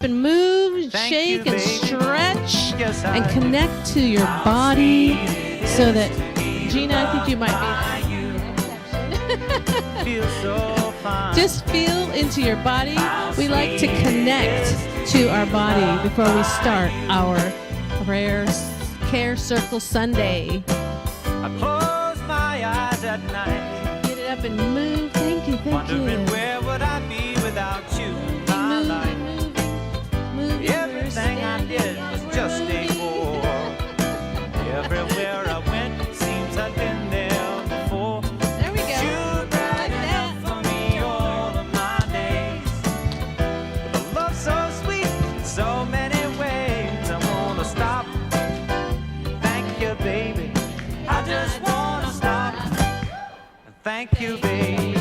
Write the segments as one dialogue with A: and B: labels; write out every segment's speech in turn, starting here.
A: And move, shake, and stretch, and connect to your body so that, Gina, I think you might be just feel into your body. We like to connect to our body before we start our prayer care circle Sunday.
B: I close my eyes at night.
A: Get it up and move. Thank you, thank you.
B: Wondering where would I be without you in my life. Everything I did was just a bore. Everywhere I went, it seems I've been there before.
A: There we go.
B: You've been enough for me all of my days. With a love so sweet in so many ways, I wanna stop. Thank you, baby. I just wanna stop. Thank you, baby.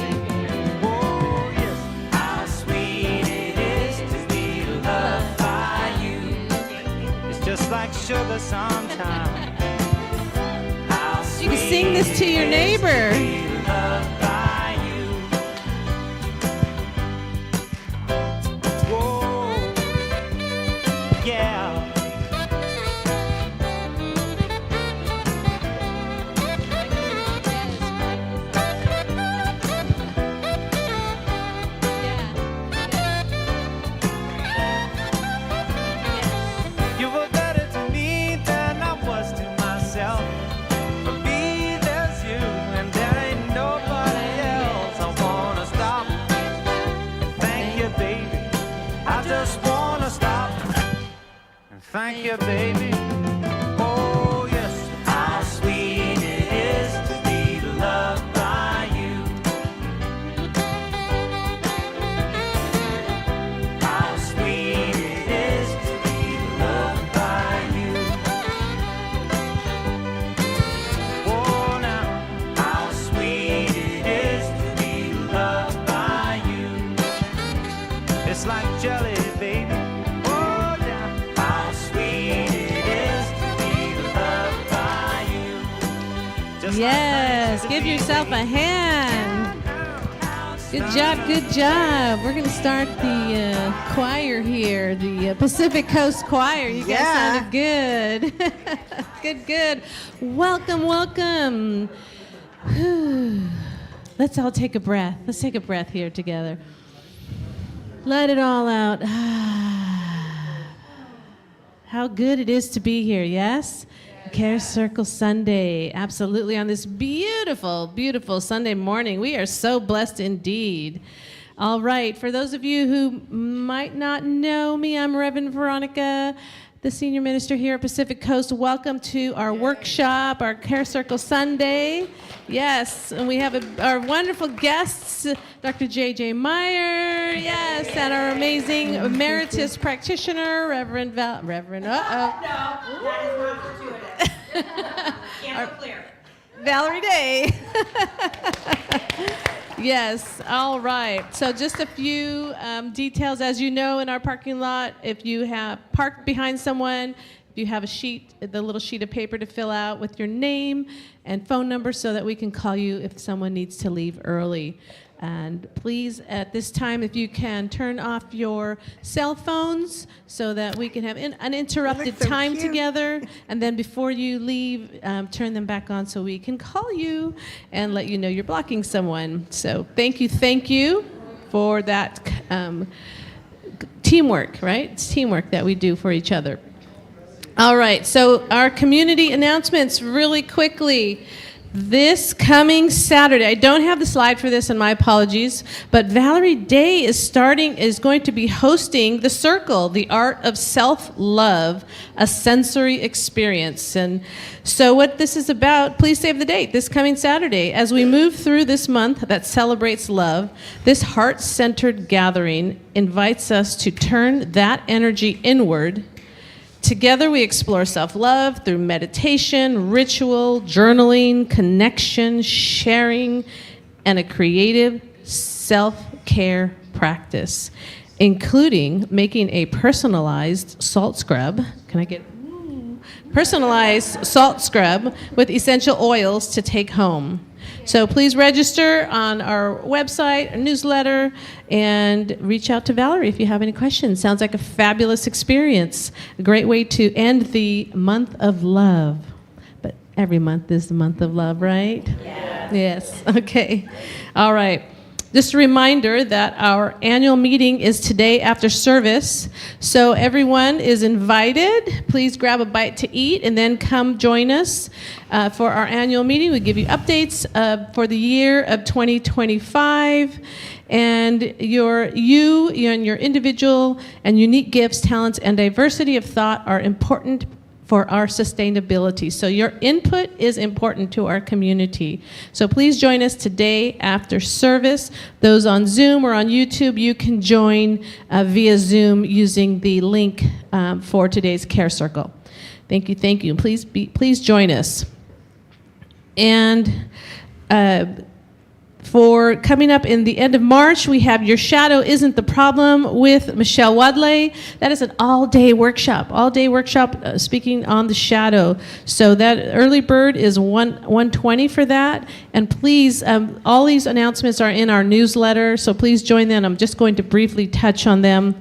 B: Oh, yes. How sweet it is to be loved by you. It's just like sugar sometimes. How sweet
A: You can sing this to your neighbor.
B: it is to be loved by you. Whoa, yeah. You were better to me than I was to myself. For me, there's you, and there ain't nobody else. I wanna stop. Thank you, baby. I just wanna stop. And thank you, baby. Oh, yes. How sweet it is to be loved by you. How sweet it is to be loved by you. Oh, now, how sweet it is to be loved by you. It's like jelly, baby. Oh, now, how sweet it is to be loved by you. Just like
A: Yes,
B: that,
A: give
B: to be
A: yourself a hand. Good job, good job. We're going to start the choir here, the Pacific Coast Choir. You guys sounded good. Good. Welcome, welcome. Whew. Let's all take a breath. Let's take a breath here together. Let it all out. How good it is to be here, yes? Care Circle Sunday, absolutely, on this beautiful, beautiful Sunday morning. We are so blessed indeed. All right, for those of you who might not know me, I'm Reverend Veronica, the senior minister here at Pacific Coast. Welcome to our workshop, our Care Circle Sunday. Yes, and we have our wonderful guests, Dr. J.J. Meier, yes, and our amazing emeritus practitioner, Reverend
C: No, that is not fortuitous. Can't go clear.
A: Valerie Day. Yes, all right. So just a few details. As you know, in our parking lot, if you have parked behind someone, if you have a sheet, the little sheet of paper to fill out with your name and phone number so that we can call you if someone needs to leave early. And please, at this time, if you can, turn off your cell phones so that we can have uninterrupted time together. And then before you leave, turn them back on so we can call you and let you know you're blocking someone. So thank you for that teamwork, right? It's teamwork that we do for each other. All right, so our community announcements really quickly. This coming Saturday, I don't have the slide for this, and my apologies, but Valerie Day is going to be hosting The Circle, The Art of Self-Love, a sensory experience. And so what this is about, please save the date, this coming Saturday. As we move through this month that celebrates love, this heart-centered gathering invites us to turn that energy inward. Together we explore self-love through meditation, ritual, journaling, connection, sharing, and a creative self-care practice, including making a personalized salt scrub. Can I get personalized salt scrub with essential oils to take home. So please register on our website, our newsletter, and reach out to Valerie if you have any questions. Sounds like a fabulous experience. A great way to end the month of love. But every month is the month of love, right? Yes. Okay. All right. Just a reminder that our annual meeting is today after service, so everyone is invited. Please grab a bite to eat and then come join us for our annual meeting. We give you updates for the year of 2025, and your individual and unique gifts, talents, and diversity of thought are important for our sustainability. So your input is important to our community. So please join us today after service. Those on Zoom or on YouTube, you can join via Zoom using the link for today's Care Circle. Thank you, thank you. Please join us. And for coming up in the end of March, we have Your Shadow Isn't the Problem with Michelle Wadley. That is an all-day workshop speaking on the shadow. So that early bird is $120 for that. And please, all these announcements are in our newsletter, so please join them. I'm just going to briefly touch on them.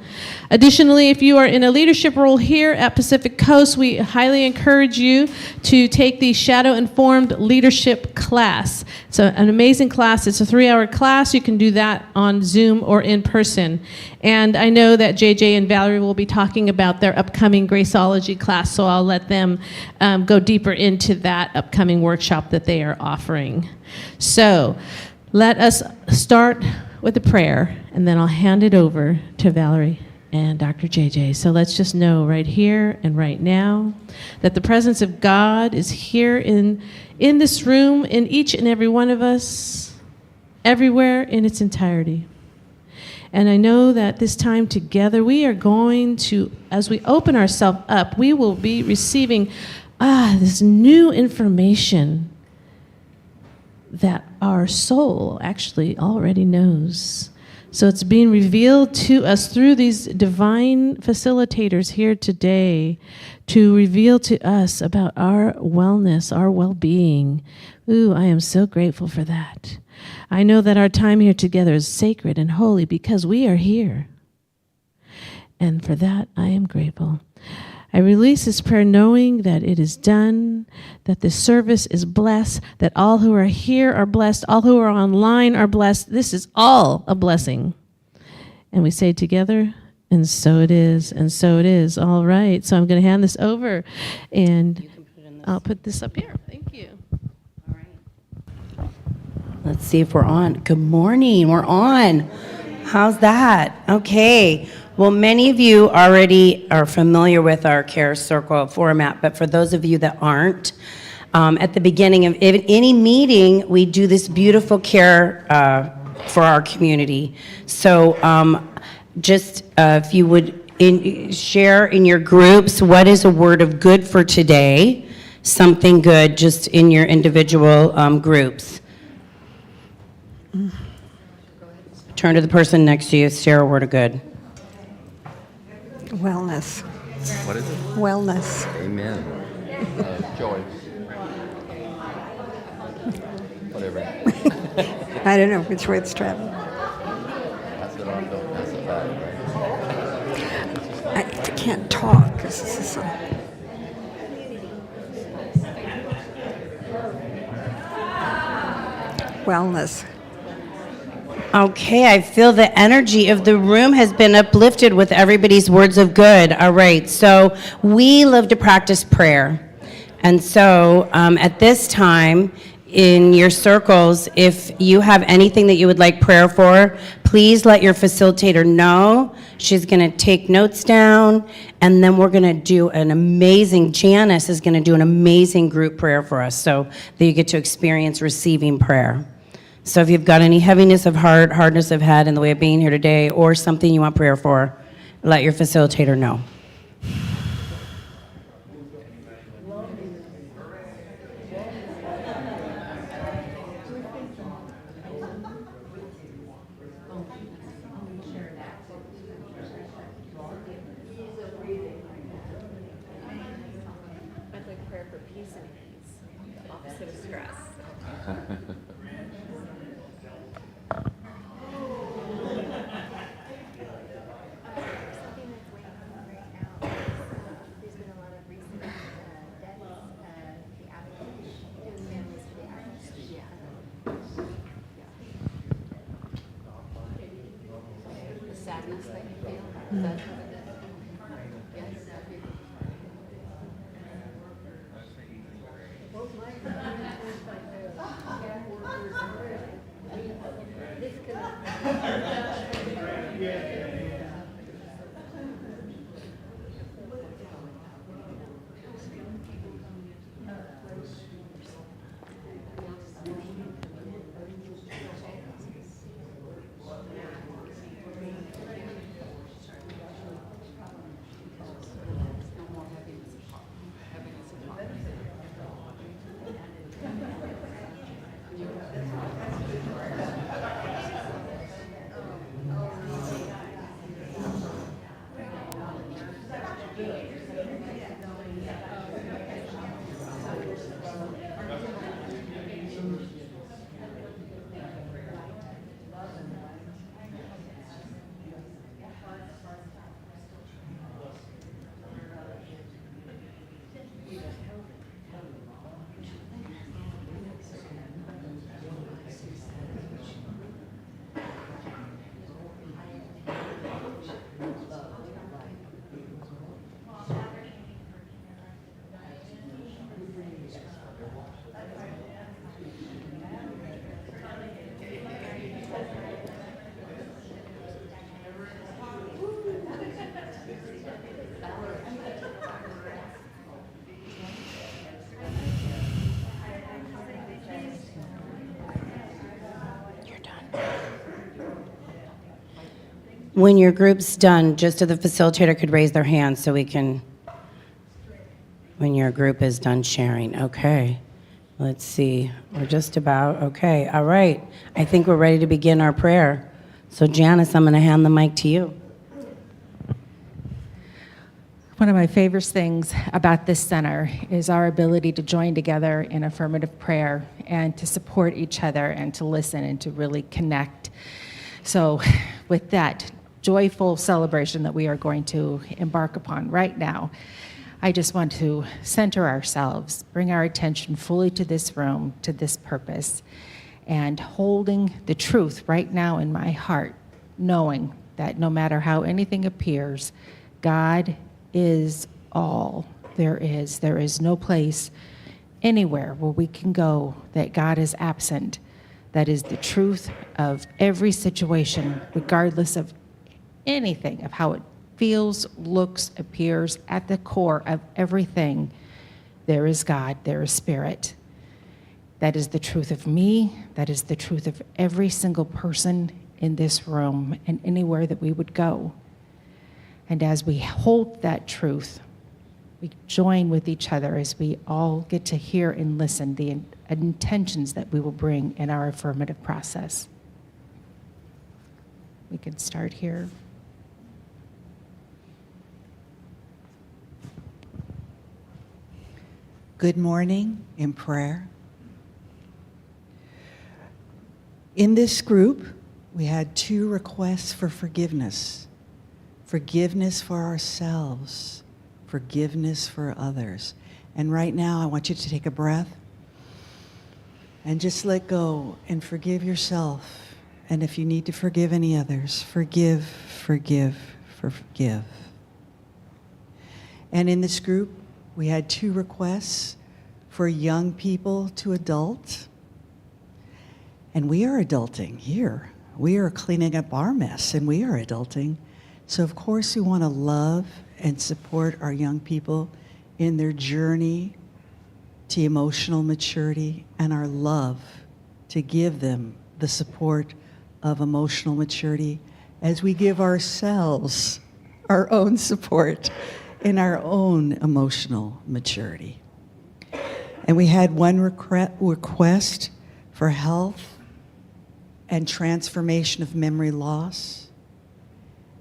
A: Additionally, if you are in a leadership role here at Pacific Coast, we highly encourage you to take the Shadow Informed Leadership class. It's an amazing class. It's a 3-hour class. You can do that on Zoom or in person. And I know that JJ and Valerie will be talking about their upcoming Graceology class, so I'll let them go deeper into that upcoming workshop that they are offering. So let us start with a prayer, and then I'll hand it over to Valerie and Dr. JJ. So let's just know right here and right now that the presence of God is here in this room, in each and every one of us, everywhere in its entirety. And I know that this time together we are going to, as we open ourselves up, we will be receiving this new information that our soul actually already knows. So it's being revealed to us through these divine facilitators here today to reveal to us about our wellness, our well-being. Ooh, I am so grateful for that. I know that our time here together is sacred and holy because we are here. And for that, I am grateful. I release this prayer knowing that it is done, that this service is blessed, that all who are here are blessed, all who are online are blessed. This is all a blessing. And we say together, and so it is, and so it is. All right, so I'm going to hand this over, and I'll put this up here. Thank you.
D: All right. Let's see if we're on. Good morning, we're on. How's that? Okay. Well, many of you already are familiar with our Care Circle format, but for those of you that aren't, at the beginning of any meeting, we do this beautiful care for our community. So just if you would share in your groups, what is a word of good for today? Something good just in your individual groups. Turn to the person next to you, share a word of good.
E: Wellness.
F: What is it?
E: Wellness.
F: Amen. Joy. Whatever.
E: I don't know which way it's traveling.
F: Pass it on, don't pass it back, right?
E: I can't talk because this is wellness.
D: Okay, I feel the energy of the room has been uplifted with everybody's words of good. All right, so we love to practice prayer. And so at this time, in your circles, if you have anything that you would like prayer for, please let your facilitator know. She's going to take notes down, and then we're going to do an amazing, Janice is going to do an amazing group prayer for us so that you get to experience receiving prayer. So if you've got any heaviness of heart, hardness of head in the way of being here today, or something you want prayer for, let your facilitator know.
C: I'd like prayer for peace and ease, the opposite of stress.
D: When your group's done, just so the facilitator could raise their hand so we can, when your group is done sharing. Okay. Let's see. We're just about, okay. All right. I think we're ready to begin our prayer. So Janice, I'm going to hand the mic to you.
G: One of my favorite things about this center is our ability to join together in affirmative prayer and to support each other and to listen and to really connect. So with that joyful celebration that we are going to embark upon right now, I just want to center ourselves, bring our attention fully to this room, to this purpose, and holding the truth right now in my heart, knowing that no matter how anything appears, God is all there is. There is no place anywhere where we can go that God is absent. That is the truth of every situation, regardless of anything, of how it feels, looks, appears. At the core of everything, there is God, there is Spirit. That is the truth of me. That is the truth of every single person in this room and anywhere that we would go. And as we hold that truth, we join with each other as we all get to hear and listen the intentions that we will bring in our affirmative process. We can start here.
H: Good morning in prayer. In this group, we had 2 requests for forgiveness. Forgiveness for ourselves, forgiveness for others. And right now, I want you to take a breath and just let go and forgive yourself. And if you need to forgive any others, forgive, forgive, forgive. And in this group, we had 2 requests for young people to adult. And we are adulting here. We are cleaning up our mess, and we are adulting. So of course we want to love and support our young people in their journey to emotional maturity, and our love to give them the support of emotional maturity as we give ourselves our own support in our own emotional maturity. And we had 1 request for health and transformation of memory loss.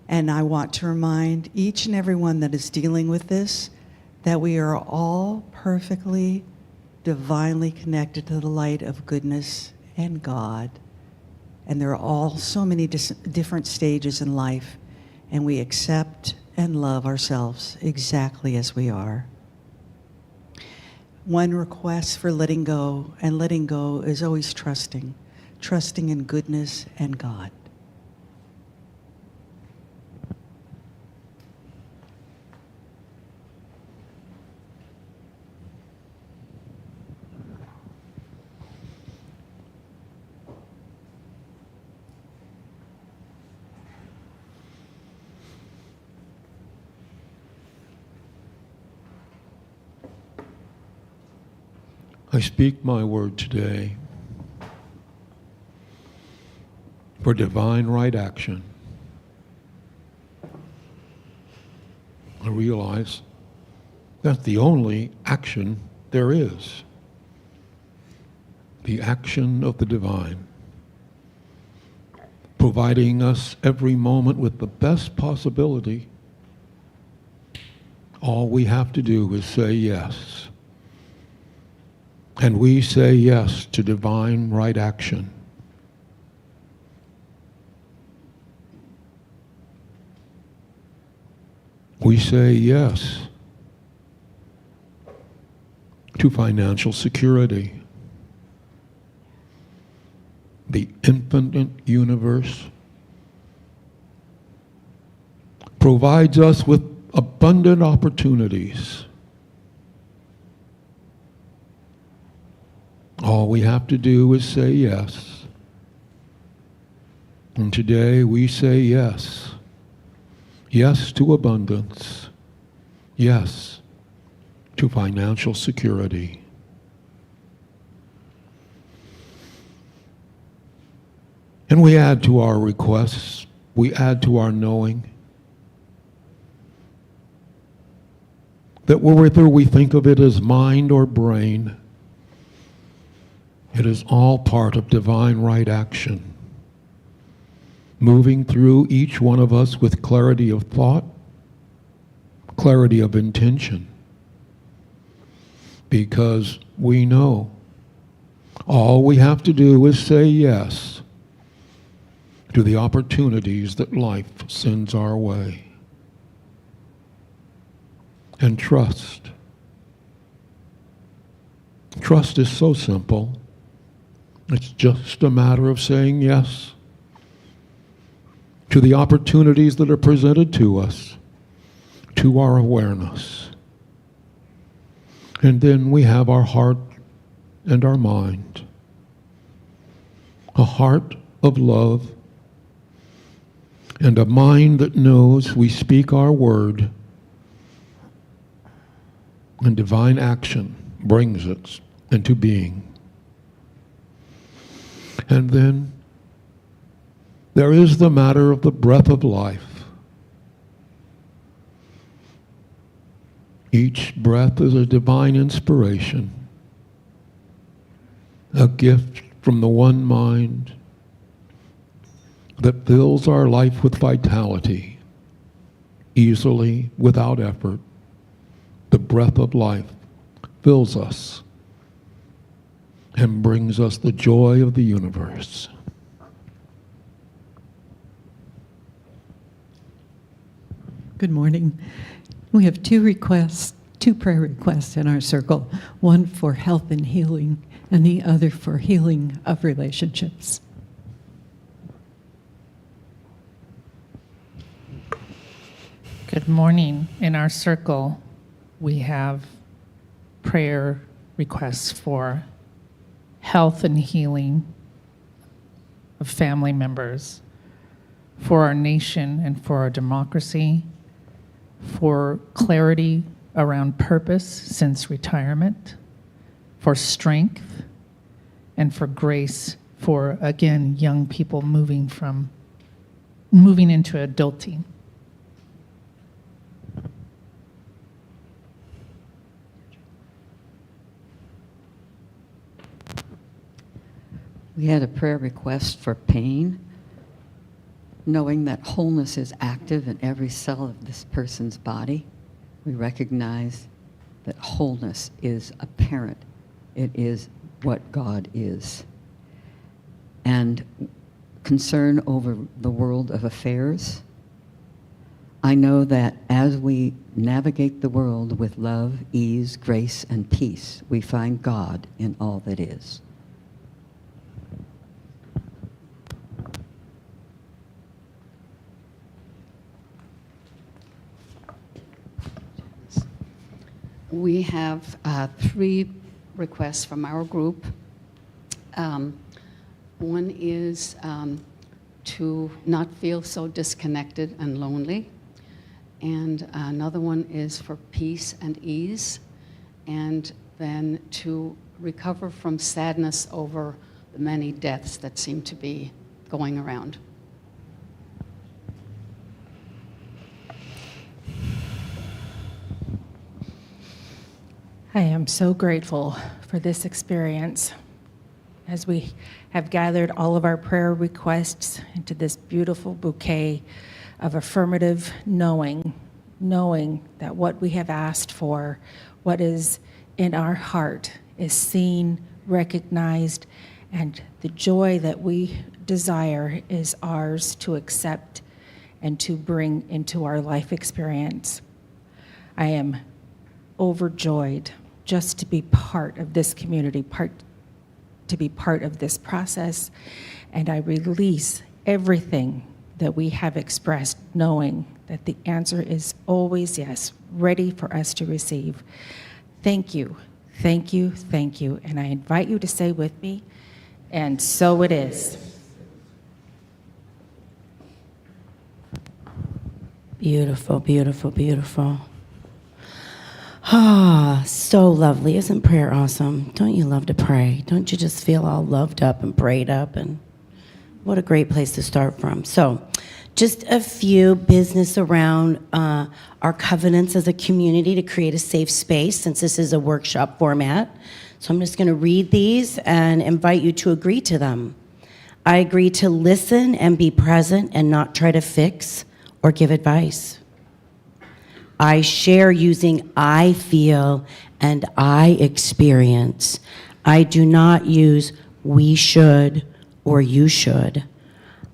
H: And I want to remind each and everyone that is dealing with this that we are all perfectly, divinely connected to the light of goodness and God. And there are all so many different stages in life, and we accept and love ourselves exactly as we are. 1 request for letting go, and letting go is always trusting in goodness and God.
I: I speak my word today for divine right action. I realize that's the only action there is. The action of the divine, providing us every moment with the best possibility. All we have to do is say yes. And we say yes to divine right action. We say yes to financial security. The infinite universe provides us with abundant opportunities. All we have to do is say yes. And today we say yes. Yes to abundance. Yes to financial security. And we add to our requests, we add to our knowing that whether we think of it as mind or brain, it is all part of divine right action, moving through each one of us with clarity of thought, clarity of intention, because we know all we have to do is say yes to the opportunities that life sends our way. And trust. Trust is so simple. It's just a matter of saying yes to the opportunities that are presented to us, to our awareness. And then we have our heart and our mind. A heart of love and a mind that knows we speak our word, and divine action brings it into being. And then there is the matter of the breath of life. Each breath is a divine inspiration, a gift from the one mind that fills our life with vitality, easily, without effort. The breath of life fills us and brings us the joy of the universe.
J: Good morning. We have two prayer requests in our circle, one for health and healing, and the other for healing of relationships.
K: Good morning. In our circle, we have prayer requests for health and healing of family members, for our nation and for our democracy, for clarity around purpose since retirement, for strength, and for grace for, again, young people moving into adulting.
L: We had a prayer request for pain, knowing that wholeness is active in every cell of this person's body. We recognize that wholeness is apparent. It is what God is. And concern over the world of affairs. I know that as we navigate the world with love, ease, grace, and peace, we find God in all that is.
M: We have 3 requests from our group. One is to not feel so disconnected and lonely. And another one is for peace and ease. And than to recover from sadness over the many deaths that seem to be going around.
G: I am so grateful for this experience as we have gathered all of our prayer requests into this beautiful bouquet of affirmative knowing that what we have asked for, what is in our heart, is seen, recognized, and the joy that we desire is ours to accept and to bring into our life experience. I am overjoyed just to be part of this community, to be part of this process, and I release everything that we have expressed, knowing that the answer is always yes, ready for us to receive. Thank you, thank you, thank you, and I invite you to say with me, and so it is.
D: Beautiful, beautiful, beautiful. Ah, so lovely. Isn't prayer awesome? Don't you love to pray? Don't you just feel all loved up and prayed up? And what a great place to start from. So, just a few business around our covenants as a community to create a safe space, since this is a workshop format. So I'm just going to read these and invite you to agree to them. I agree to listen and be present and not try to fix or give advice. I share using I feel and I experience. I do not use we should or you should.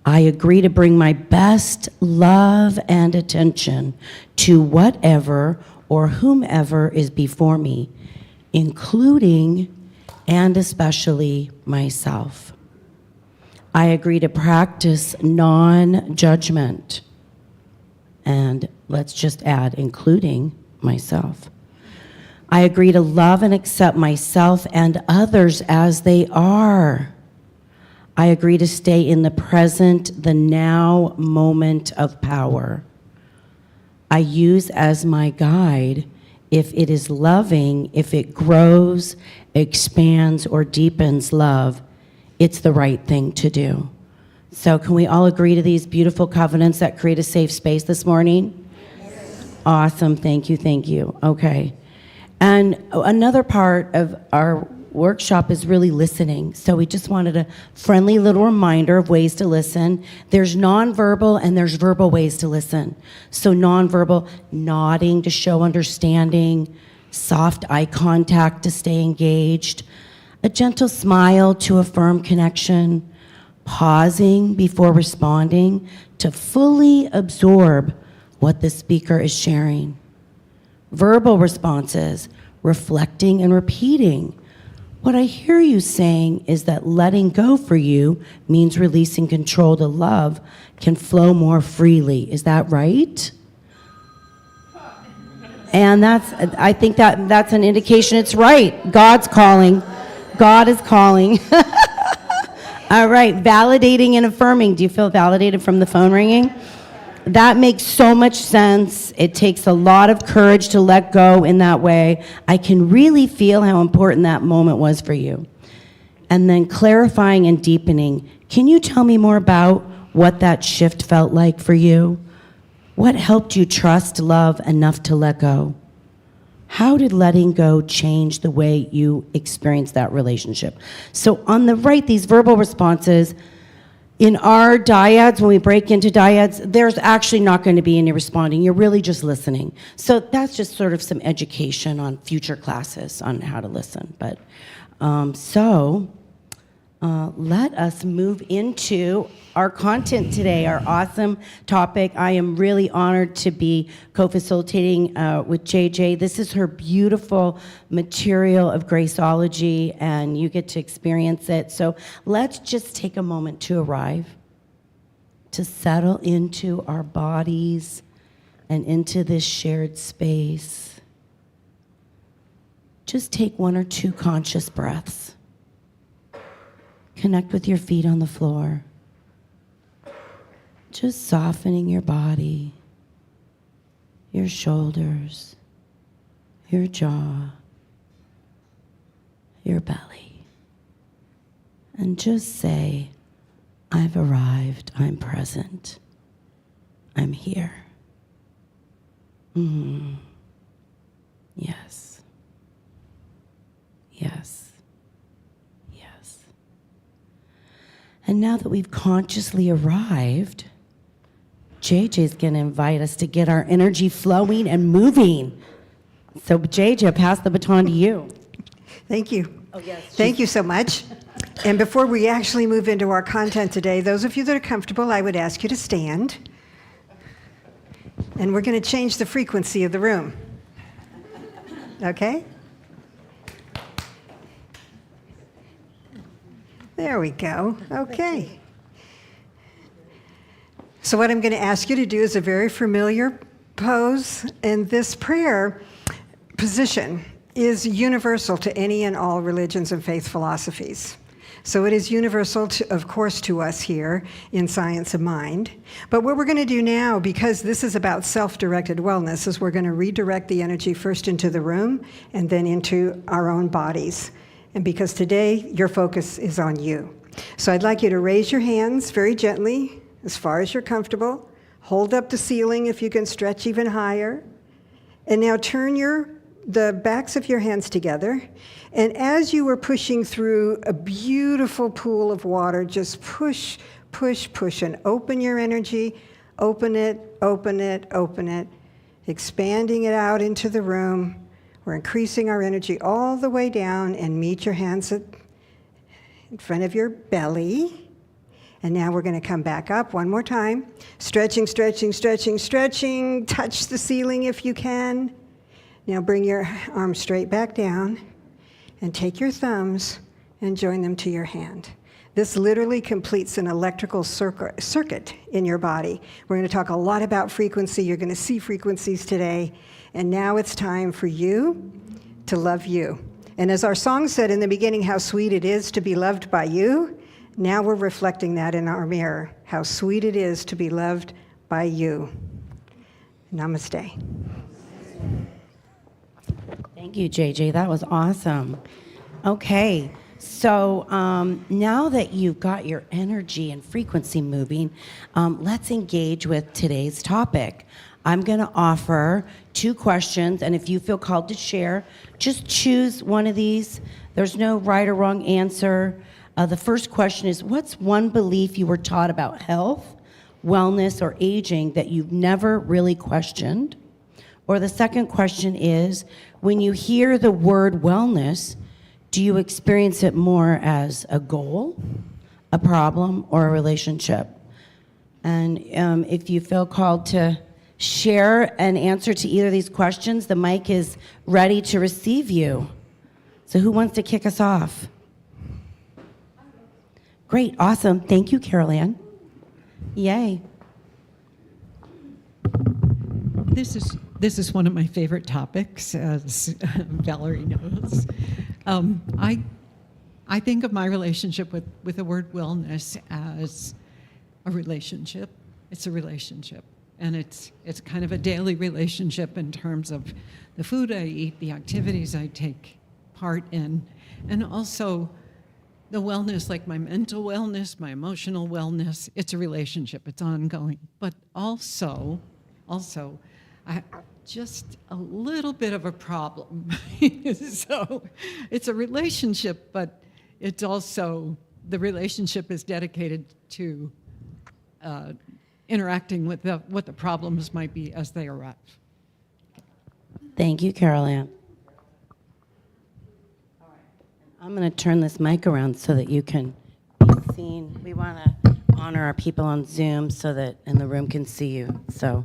D: I agree to bring my best love and attention to whatever or whomever is before me, including and especially myself. I agree to practice non-judgment. And let's just add, including myself. I agree to love and accept myself and others as they are. I agree to stay in the present, the now moment of power. I use as my guide if it is loving, if it grows, expands, or deepens love, it's the right thing to do. So can we all agree to these beautiful covenants that create a safe space this morning? Yes. Awesome, thank you, thank you. Okay. And another part of our workshop is really listening. So we just wanted a friendly little reminder of ways to listen. There's nonverbal and there's verbal ways to listen. So nonverbal, nodding to show understanding, soft eye contact to stay engaged, a gentle smile to affirm connection, pausing before responding to fully absorb what the speaker is sharing. Verbal responses, reflecting and repeating. What I hear you saying is that letting go for you means releasing control to love can flow more freely. Is that right? And I think that's an indication it's right. God's calling. God is calling. All right, validating and affirming. Do you feel validated from the phone ringing? That makes so much sense. It takes a lot of courage to let go in that way. I can really feel how important that moment was for you. And then clarifying and deepening. Can you tell me more about what that shift felt like for you? What helped you trust love enough to let go? How did letting go change the way you experienced that relationship? So on the right, these verbal responses, in our dyads, when we break into dyads, there's actually not going to be any responding. You're really just listening. So that's just sort of some education on future classes on how to listen. But let us move into our content today, our awesome topic. I am really honored to be co-facilitating with JJ. This is her beautiful material of Graceology, and you get to experience it. So let's just take a moment to arrive, to settle into our bodies and into this shared space. Just take 1 or 2 conscious breaths. Connect with your feet on the floor. Just softening your body, your shoulders, your jaw, your belly. And just say, I've arrived, I'm present, I'm here. Yes. Yes. Yes. And now that we've consciously arrived, JJ's going to invite us to get our energy flowing and moving. So, JJ, I'll pass the baton to you.
E: Thank you.
D: Oh, yes.
E: Thank you so much. And before we actually move into our content today, those of you that are comfortable, I would ask you to stand. And we're going to change the frequency of the room. Okay? There we go. Okay. So what I'm going to ask you to do is a very familiar pose, and this prayer position is universal to any and all religions and faith philosophies. So it is universal, of course, to us here in Science of Mind. But what we're going to do now, because this is about self-directed wellness, is we're going to redirect the energy first into the room and then into our own bodies. And because today your focus is on you. So I'd like you to raise your hands very gently, as far as you're comfortable. Hold up the ceiling if you can stretch even higher. And now turn the backs of your hands together. And as you were pushing through a beautiful pool of water, just push, push, push, and open your energy. Open it, open it, open it. Expanding it out into the room. We're increasing our energy all the way down, and meet your hands in front of your belly. And now we're going to come back up one more time. Stretching, stretching, stretching, stretching. Touch the ceiling if you can. Now bring your arms straight back down and take your thumbs and join them to your hand. This literally completes an electrical circuit in your body. We're going to talk a lot about frequency. You're going to see frequencies today. And now it's time for you to love you. And as our song said in the beginning, how sweet it is to be loved by you. Now we're reflecting that in our mirror, how sweet it is to be loved by you. Namaste.
D: Thank you, JJ. That was awesome. Okay, so now that you've got your energy and frequency moving, let's engage with today's topic. I'm going to offer 2 questions, and if you feel called to share, just choose one of these. There's no right or wrong answer. The first question is, what's one belief you were taught about health, wellness, or aging that you've never really questioned? Or the second question is, when you hear the word wellness, do you experience it more as a goal, a problem, or a relationship? And if you feel called to share an answer to either of these questions, the mic is ready to receive you. So who wants to kick us off? Great, awesome. Thank you, Carol Ann. Yay.
J: This is one of my favorite topics, as Valerie knows. I think of my relationship with the word wellness as a relationship. It's a relationship. And it's kind of a daily relationship in terms of the food I eat, the activities I take part in, and also the wellness, like my mental wellness, my emotional wellness. It's a relationship. It's ongoing. But also, I just a little bit of a problem. So it's a relationship, but it's also, the relationship is dedicated to interacting with what the problems might be as they arise.
D: Thank you, Carol Ann. I'm going to turn this mic around so that you can be seen. We want to honor our people on Zoom so that in the room can see you. So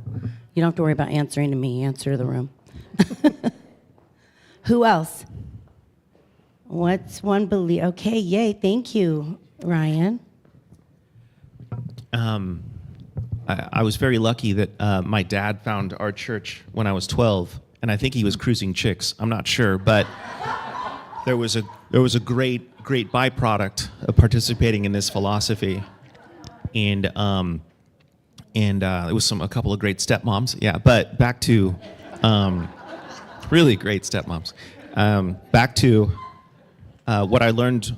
D: you don't have to worry about answering to me. Answer to the room. Who else? What's one belief? Okay, yay. Thank you, Ryan.
N: I was very lucky that my dad found our church when I was 12, and I think he was cruising chicks. I'm not sure, but there was a great byproduct of participating in this philosophy, and it was a couple of great stepmoms. Yeah, but back to really great stepmoms. Back to what I learned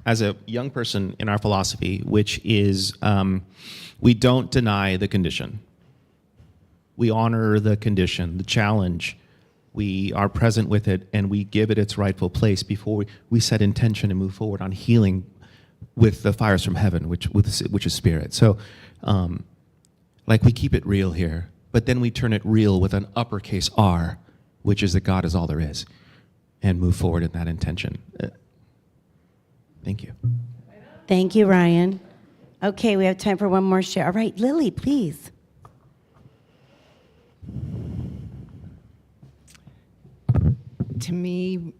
N: as a young person in our philosophy, which is we don't deny the condition. We honor the condition, the challenge. We are present with it, and we give it its rightful place before we set intention and move forward on healing with the fires from heaven, which is spirit. So, like, we keep it real here, but then we turn it real with an uppercase R, which is that God is all there is, and move forward in that intention. Thank you.
D: Thank you, Ryan. Okay, we have time for one more share. All right, Lily, please.
O: To me,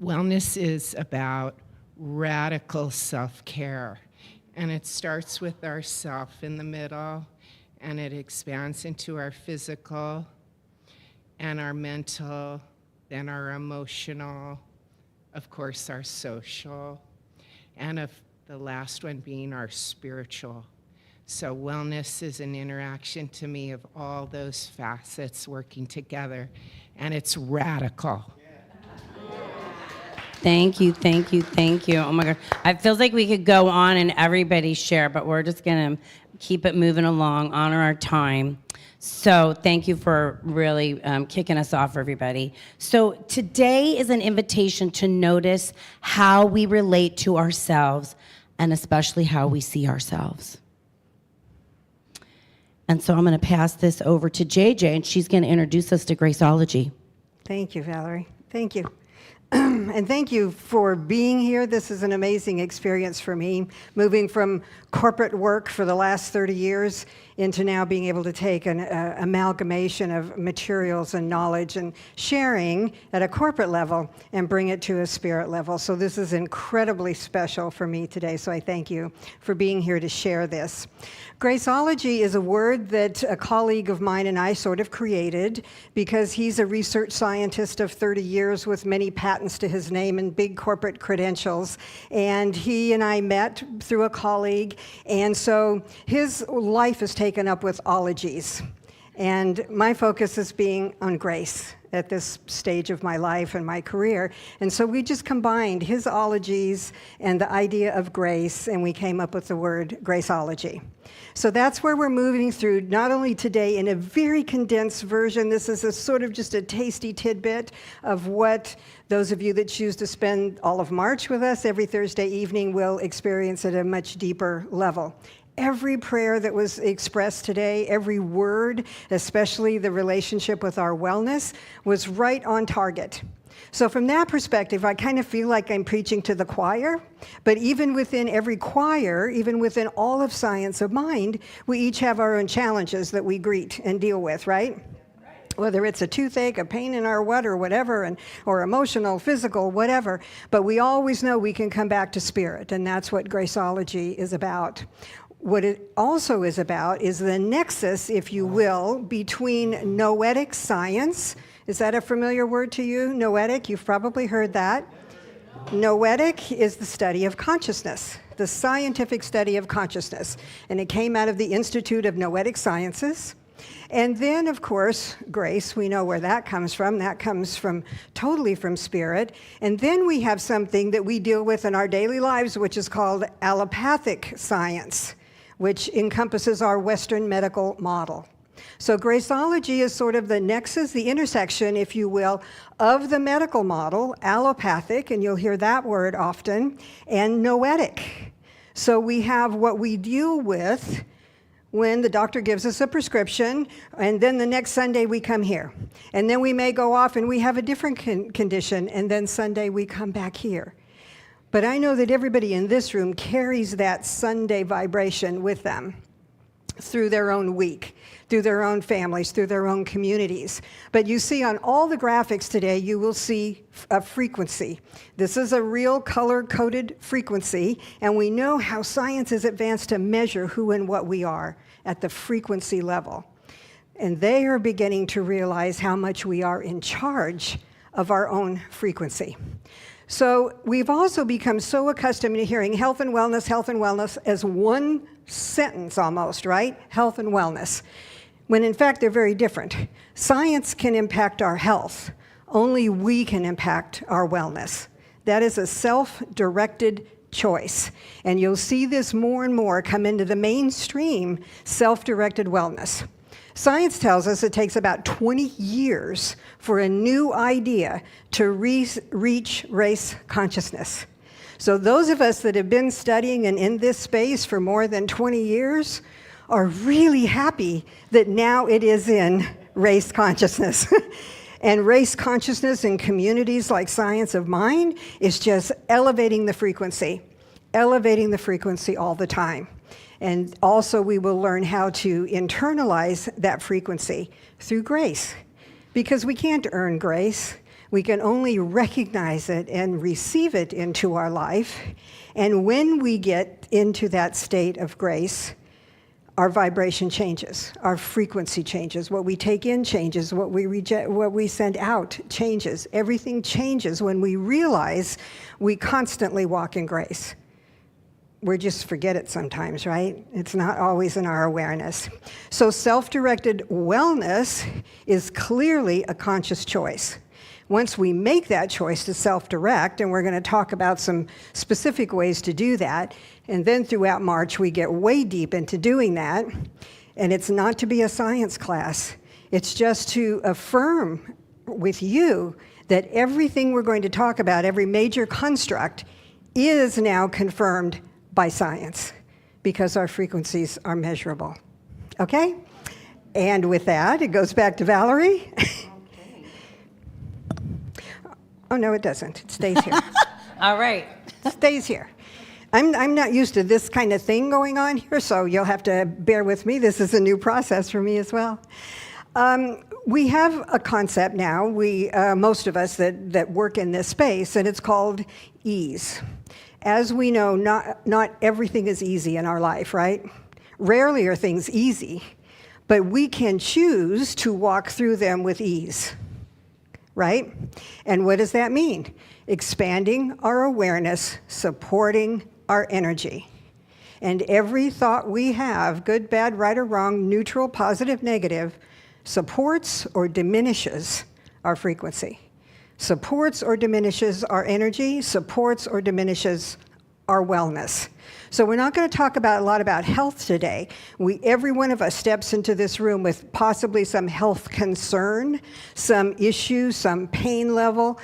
O: wellness is about radical self-care. And it starts with ourself in the middle, and it expands into our physical and our mental, then our emotional, of course, our social, and the last one being our spiritual. So wellness is an interaction to me of all those facets working together, and it's radical.
D: Thank you, thank you, thank you. Oh my God. It feels like we could go on and everybody share, but we're just going to keep it moving along, honor our time. So thank you for really kicking us off, everybody. So today is an invitation to notice how we relate to ourselves, and especially how we see ourselves. And so I'm going to pass this over to JJ, and she's going to introduce us to Graceology.
E: Thank you, Valerie. Thank you. And thank you for being here. This is an amazing experience for me, moving from corporate work for the last 30 years into now being able to take an amalgamation of materials and knowledge and sharing at a corporate level and bring it to a spirit level. So this is incredibly special for me today, so I thank you for being here to share this. Graceology is a word that a colleague of mine and I sort of created because he's a research scientist of 30 years with many patents to his name and big corporate credentials. And he and I met through a colleague, and so his life is taken up with ologies. And my focus is being on grace at this stage of my life and my career. And so we just combined his ologies and the idea of grace, and we came up with the word Graceology. So that's where we're moving through, not only today in a very condensed version. This is a sort of just a tasty tidbit of what those of you that choose to spend all of March with us every Thursday evening will experience at a much deeper level. Every prayer that was expressed today, every word, especially the relationship with our wellness, was right on target. So from that perspective, I kind of feel like I'm preaching to the choir, but even within every choir, even within all of Science of Mind, we each have our own challenges that we greet and deal with, right? Whether it's a toothache, a pain in our gut, or whatever, or emotional, physical, whatever. But we always know we can come back to spirit, and that's what Graceology is about. What it also is about is the nexus, if you will, between noetic science. Is that a familiar word to you? Noetic, you've probably heard that. Noetic is the study of consciousness, the scientific study of consciousness. And it came out of the Institute of Noetic Sciences. And then, of course, grace, we know where that comes from. That comes from totally from spirit. And then we have something that we deal with in our daily lives, which is called allopathic science, which encompasses our Western medical model. So Graceology is sort of the nexus, the intersection, if you will, of the medical model, allopathic, and you'll hear that word often, and noetic. So we have what we deal with when the doctor gives us a prescription, and then the next Sunday we come here. And then we may go off and we have a different condition, and then Sunday we come back here. But I know that everybody in this room carries that Sunday vibration with them through their own week, through their own families, through their own communities. But you see on all the graphics today, you will see a frequency. This is a real color-coded frequency, and we know how science has advanced to measure who and what we are at the frequency level. And they are beginning to realize how much we are in charge of our own frequency. So we've also become so accustomed to hearing health and wellness as one sentence almost, right? Health and wellness. When in fact they're very different. Science can impact our health. Only we can impact our wellness. That is a self-directed choice. And you'll see this more and more come into the mainstream self-directed wellness. Science tells us it takes about 20 years for a new idea to reach race consciousness. So those of us that have been studying and in this space for more than 20 years are really happy that now it is in race consciousness. And race consciousness in communities like Science of Mind is just elevating the frequency all the time. And also we will learn how to internalize that frequency through grace, because we can't earn grace. We can only recognize it and receive it into our life. And when we get into that state of grace, our vibration changes, our frequency changes, what we take in changes, what we reject, what we send out changes. Everything changes when we realize we constantly walk in grace. We just forget it sometimes, right? It's not always in our awareness. So self-directed wellness is clearly a conscious choice. Once we make that choice to self-direct, and we're going to talk about some specific ways to do that, and then throughout March we get way deep into doing that, and it's not to be a science class. It's just to affirm with you that everything we're going to talk about, every major construct, is now confirmed by science, because our frequencies are measurable. Okay? And with that, it goes back to Valerie. Oh, no, it doesn't. It stays here.
D: All right.
E: It stays here. I'm not used to this kind of thing going on here, so you'll have to bear with me. This is a new process for me as well. We have a concept now, most of us that work in this space, and it's called ease. As we know, not everything is easy in our life, right? Rarely are things easy, but we can choose to walk through them with ease, right? And what does that mean? Expanding our awareness, supporting our energy. And every thought we have, good, bad, right or wrong, neutral, positive, negative, supports or diminishes our frequency. Supports or diminishes our energy, supports or diminishes our wellness. So we're not going to talk a lot about health today. Every one of us steps into this room with possibly some health concern, some issue, some pain level.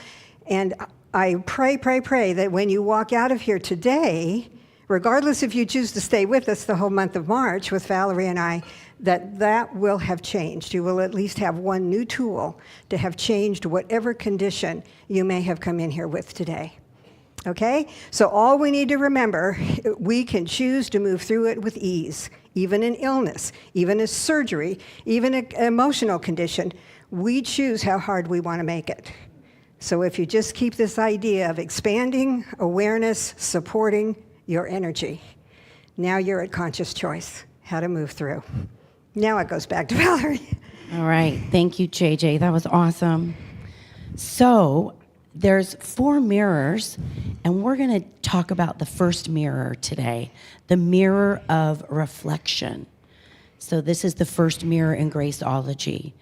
E: And I pray that when you walk out of here today, regardless if you choose to stay with us the whole month of March with Valerie and I, that will have changed. You will at least have one new tool to have changed whatever condition you may have come in here with today. Okay? So all we need to remember, we can choose to move through it with ease, even in illness, even in surgery, even an emotional condition. We choose how hard we want to make it. So if you just keep this idea of expanding awareness, supporting your energy, now you're at conscious choice, how to move through. Now it goes back to Valerie.
D: All right. Thank you, JJ. That was awesome. So there's 4 mirrors, and we're going to talk about the first mirror today, the mirror of reflection. So this is the first mirror in Graceology.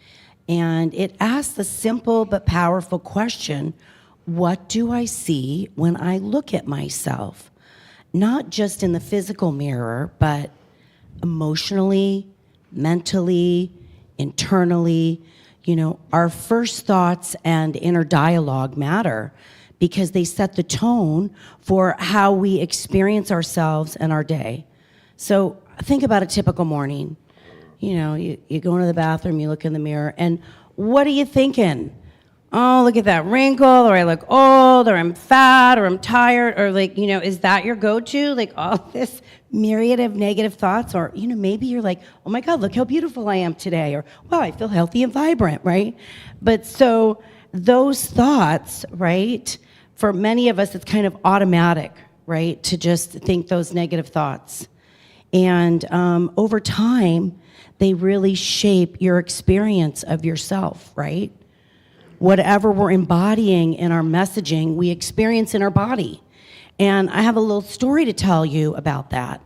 D: And it asks the simple but powerful question, what do I see when I look at myself? Not just in the physical mirror, but emotionally, mentally, internally. Our first thoughts and inner dialogue matter because they set the tone for how we experience ourselves and our day. So think about a typical morning. You go into the bathroom, you look in the mirror, and what are you thinking? Oh, look at that wrinkle, or I look old, or I'm fat, or I'm tired, or is that your go-to? All this myriad of negative thoughts, or, maybe you're like, oh my God, look how beautiful I am today, or wow, I feel healthy and vibrant, right? But so those thoughts, right, for many of us, it's kind of automatic, right, to just think those negative thoughts. And over time, they really shape your experience of yourself, right? Whatever we're embodying in our messaging, we experience in our body. And I have a little story to tell you about that.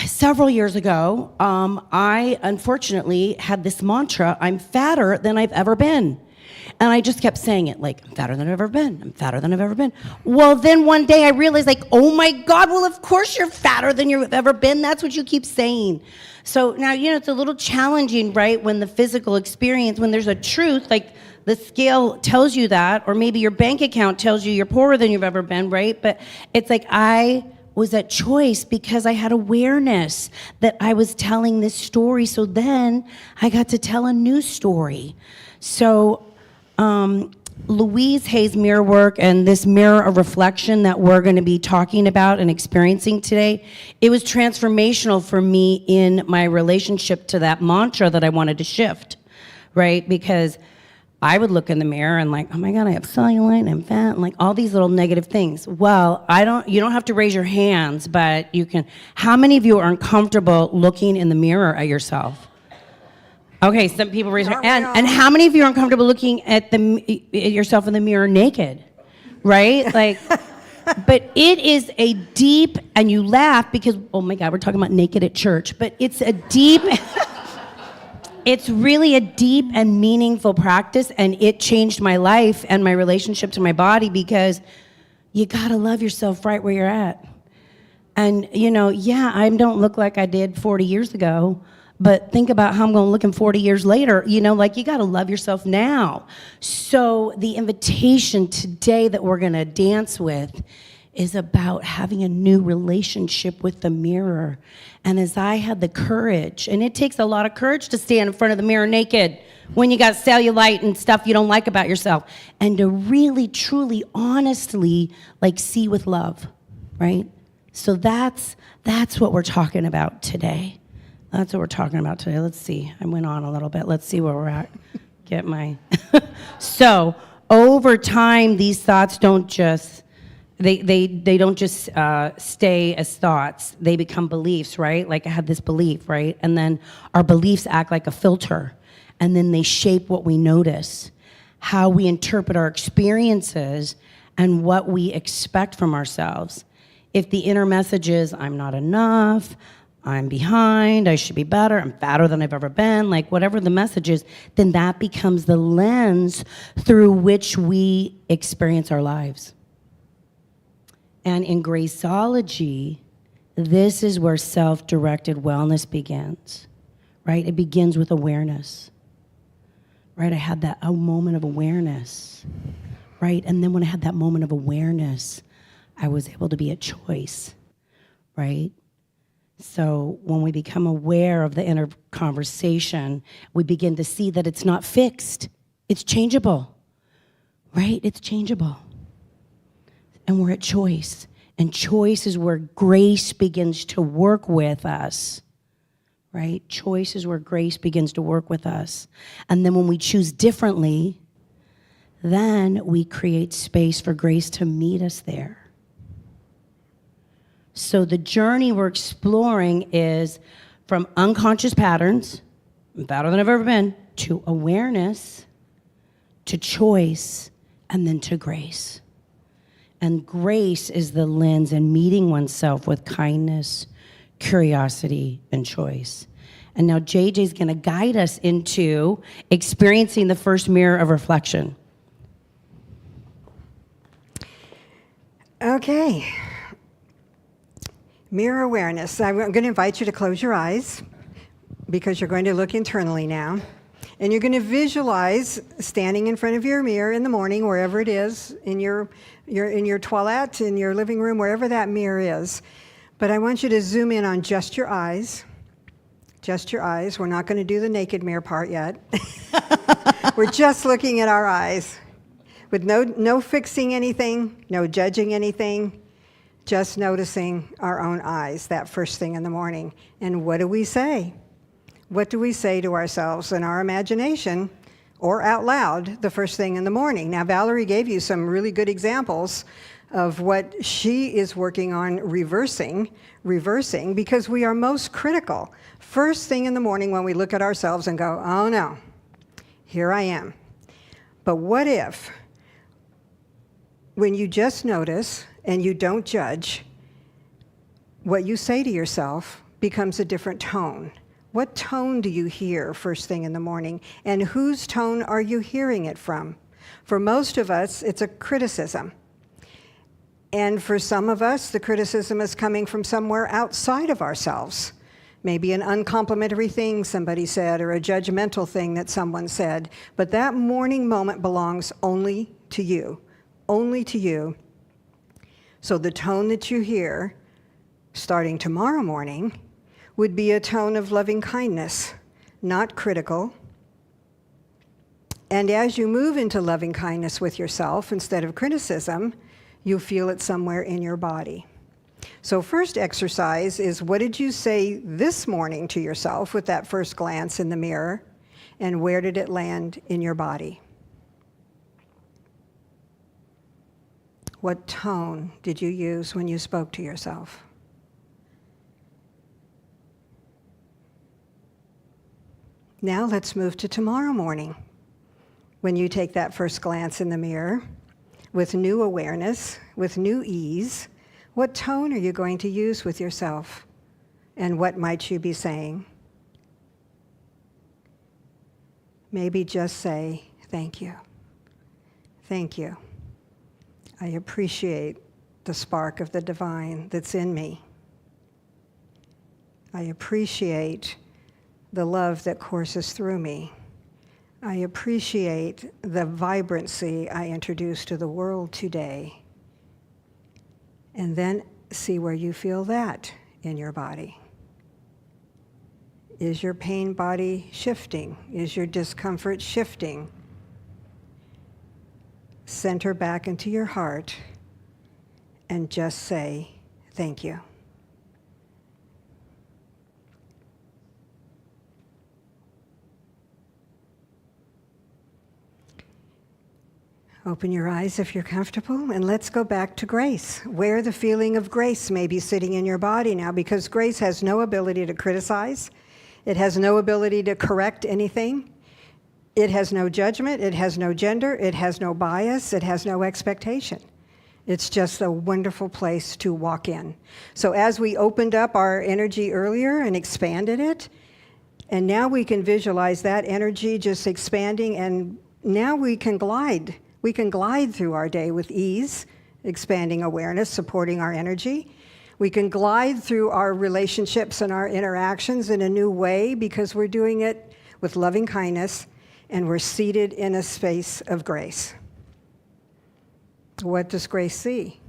D: Several years ago, I unfortunately had this mantra, I'm fatter than I've ever been. And I just kept saying it, like, I'm fatter than I've ever been. I'm fatter than I've ever been. Well, then one day I realized, like, oh my God, well, of course you're fatter than you've ever been. That's what you keep saying. So now, it's a little challenging, right? When the physical experience, when there's a truth, like the scale tells you that, or maybe your bank account tells you you're poorer than you've ever been, right? But it's like I was at choice because I had awareness that I was telling this story. So then I got to tell a new story. So Louise Hay's mirror work and this mirror of reflection that we're going to be talking about and experiencing today, it was transformational for me in my relationship to that mantra that I wanted to shift, right? Because I would look in the mirror and like, oh my God, I have cellulite and I'm fat and like all these little negative things. Well, you don't have to raise your hands, but you can. How many of you are uncomfortable looking in the mirror at yourself? Okay, some people raise their hand. And how many of you are uncomfortable looking at yourself in the mirror naked? Right? Like, but it is a deep, and you laugh because, oh my God, we're talking about naked at church, but it's a deep, it's really a deep and meaningful practice, and it changed my life and my relationship to my body because you gotta love yourself right where you're at. And, I don't look like I did 40 years ago, but think about how I'm going to look in 40 years later. You got to love yourself now. So the invitation today that we're going to dance with is about having a new relationship with the mirror. And as I had the courage, and it takes a lot of courage to stand in front of the mirror naked when you got cellulite and stuff you don't like about yourself, and to really, truly, honestly, see with love, right? So that's what we're talking about today. That's what we're talking about today. Let's see. I went on a little bit. Let's see where we're at. Get my... So, over time, these thoughts don't just... They don't just stay as thoughts. They become beliefs, right? Like I had this belief, right? And then our beliefs act like a filter. And then they shape what we notice, how we interpret our experiences, and what we expect from ourselves. If the inner message is, I'm not enough, I'm behind, I should be better, I'm fatter than I've ever been, like whatever the message is, then that becomes the lens through which we experience our lives. And in Graceology, this is where self-directed wellness begins, right? It begins with awareness, right? I had a moment of awareness, right? And then when I had that moment of awareness, I was able to be at choice, right? So when we become aware of the inner conversation, we begin to see that it's not fixed. It's changeable, right? It's changeable. And we're at choice. And choice is where grace begins to work with us, right? Choice is where grace begins to work with us. And then when we choose differently, then we create space for grace to meet us there. So the journey we're exploring is from unconscious patterns, I'm fatter than I've ever been, to awareness, to choice, and then to grace. And grace is the lens in meeting oneself with kindness, curiosity, and choice. And now JJ's going to guide us into experiencing the first mirror of reflection.
E: Okay. Mirror awareness. I'm going to invite you to close your eyes because you're going to look internally now. And you're going to visualize standing in front of your mirror in the morning, wherever it is, in your toilette, in your living room, wherever that mirror is. But I want you to zoom in on just your eyes. Just your eyes. We're not going to do the naked mirror part yet. We're just looking at our eyes with no fixing anything, no judging anything. Just noticing our own eyes that first thing in the morning. And what do we say? What do we say to ourselves in our imagination or out loud the first thing in the morning? Now, Valerie gave you some really good examples of what she is working on reversing, because we are most critical. First thing in the morning when we look at ourselves and go, oh no, here I am. But what if, when you just notice and you don't judge, what you say to yourself becomes a different tone? What tone do you hear first thing in the morning? And whose tone are you hearing it from? For most of us, it's a criticism. And for some of us, the criticism is coming from somewhere outside of ourselves. Maybe an uncomplimentary thing somebody said or a judgmental thing that someone said. But that morning moment belongs only to you. Only to you. So the tone that you hear starting tomorrow morning would be a tone of loving kindness, not critical. And as you move into loving kindness with yourself instead of criticism, you'll feel it somewhere in your body. So first exercise is, what did you say this morning to yourself with that first glance in the mirror, and where did it land in your body? What tone did you use when you spoke to yourself? Now let's move to tomorrow morning. When you take that first glance in the mirror, with new awareness, with new ease, what tone are you going to use with yourself? And what might you be saying? Maybe just say, thank you. Thank you. I appreciate the spark of the divine that's in me. I appreciate the love that courses through me. I appreciate the vibrancy I introduce to the world today. And then see where you feel that in your body. Is your pain body shifting? Is your discomfort shifting? Center back into your heart and just say, thank you. Open your eyes if you're comfortable, and let's go back to grace, where the feeling of grace may be sitting in your body now, because grace has no ability to criticize. It has no ability to correct anything. It has no judgment. It has no gender. It has no bias. It has no expectation. It's just a wonderful place to walk in. So as we opened up our energy earlier and expanded it, and now we can visualize that energy just expanding, and now we can glide. We can glide through our day with ease, expanding awareness, supporting our energy. We can glide through our relationships and our interactions in a new way because we're doing it with loving kindness, and we're seated in a space of grace. What does grace see?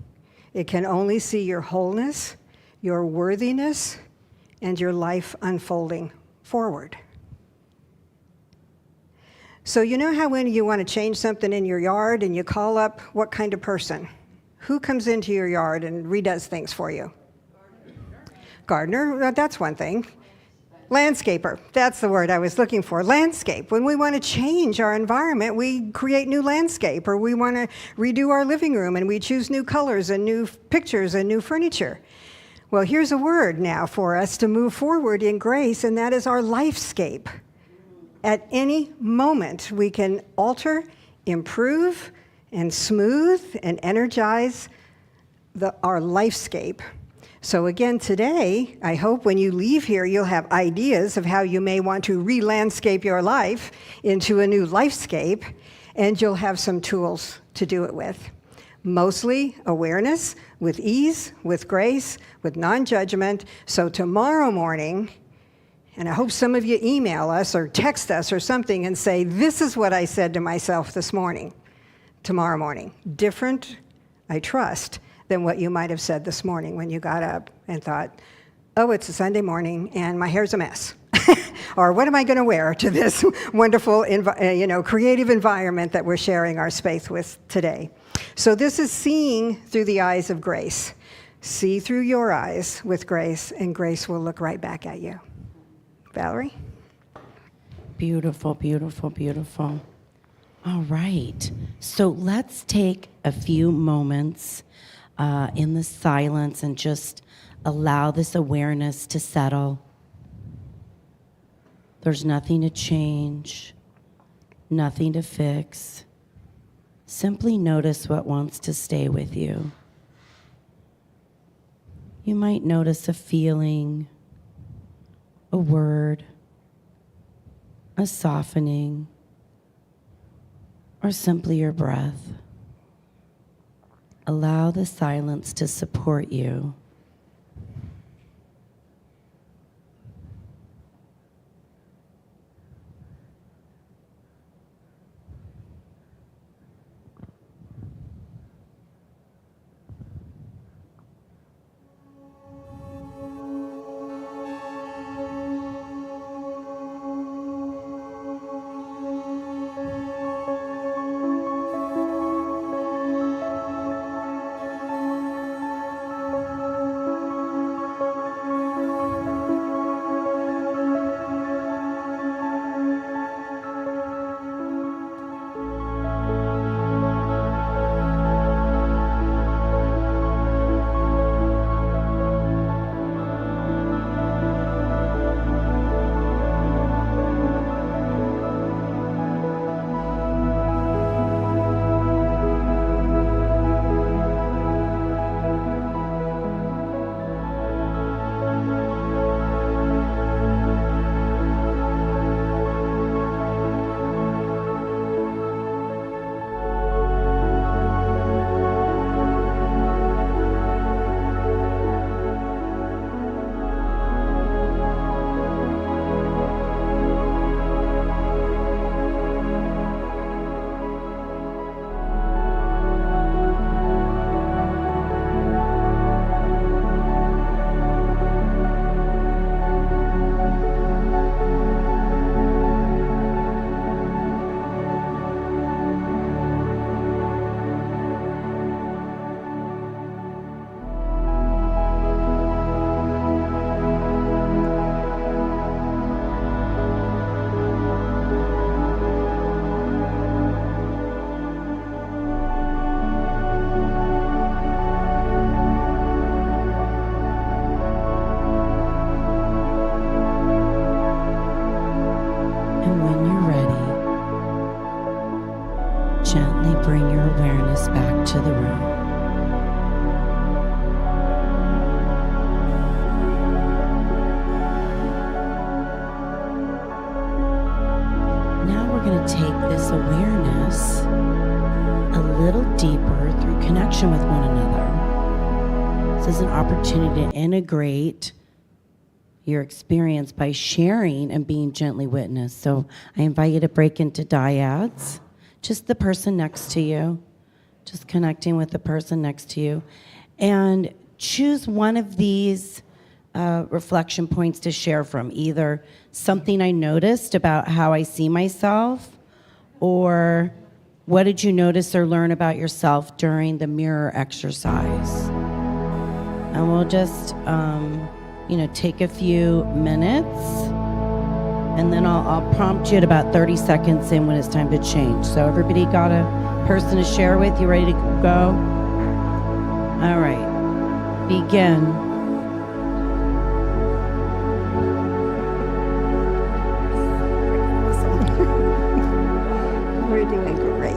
E: It can only see your wholeness, your worthiness, and your life unfolding forward. So you know how when you want to change something in your yard and you call up what kind of person? Who comes into your yard and redoes things for you? Gardener, that's one thing. Landscaper, that's the word I was looking for. Landscape. When we want to change our environment, we create new landscape, or we want to redo our living room and we choose new colors and new pictures and new furniture. Well, here's a word now for us to move forward in grace, and that is our lifescape. At any moment, we can alter, improve, and smooth and energize our lifescape. So again, today, I hope when you leave here, you'll have ideas of how you may want to re-landscape your life into a new lifescape, and you'll have some tools to do it with. Mostly awareness, with ease, with grace, with non-judgment. So tomorrow morning, and I hope some of you email us or text us or something and say, this is what I said to myself this morning, tomorrow morning. Different, I trust, than what you might have said this morning when you got up and thought, oh, it's a Sunday morning and my hair's a mess. Or what am I going to wear to this wonderful, creative environment that we're sharing our space with today? So this is seeing through the eyes of grace. See through your eyes with grace, and grace will look right back at you. Valerie?
D: Beautiful, beautiful, beautiful. All right. So let's take a few moments in the silence and just allow this awareness to settle. There's nothing to change, nothing to fix. Simply notice what wants to stay with you. You might notice a feeling, a word, a softening, or simply your breath. Allow the silence to support you. And when you're ready, gently bring your awareness back to the room. Now we're going to take this awareness a little deeper through connection with one another. This is an opportunity to integrate your experience by sharing and being gently witnessed. So I invite you to break into dyads, just the person next to you, just connecting with the person next to you, and choose one of these reflection points to share from, either something I noticed about how I see myself, or what did you notice or learn about yourself during the mirror exercise. And we'll just take a few minutes, and then I'll prompt you at about 30 seconds in when it's time to change. So everybody got a person to share with? You ready to go? All right, begin.
E: We're doing great.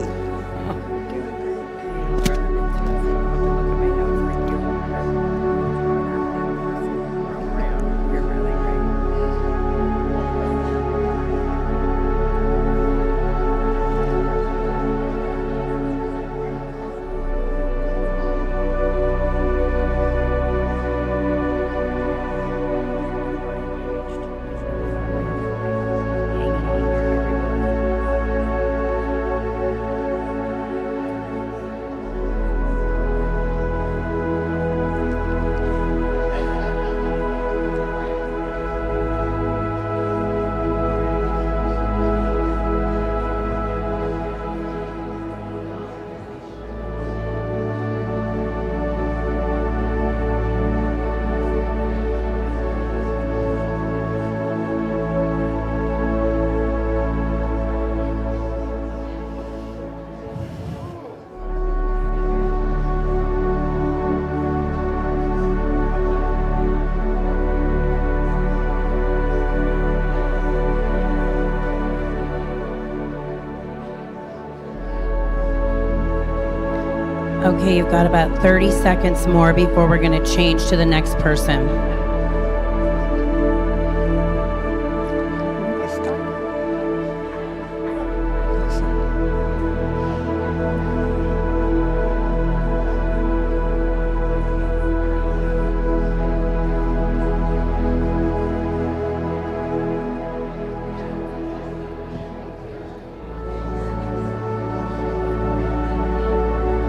D: Okay, you've got about 30 seconds more before we're going to change to the next person.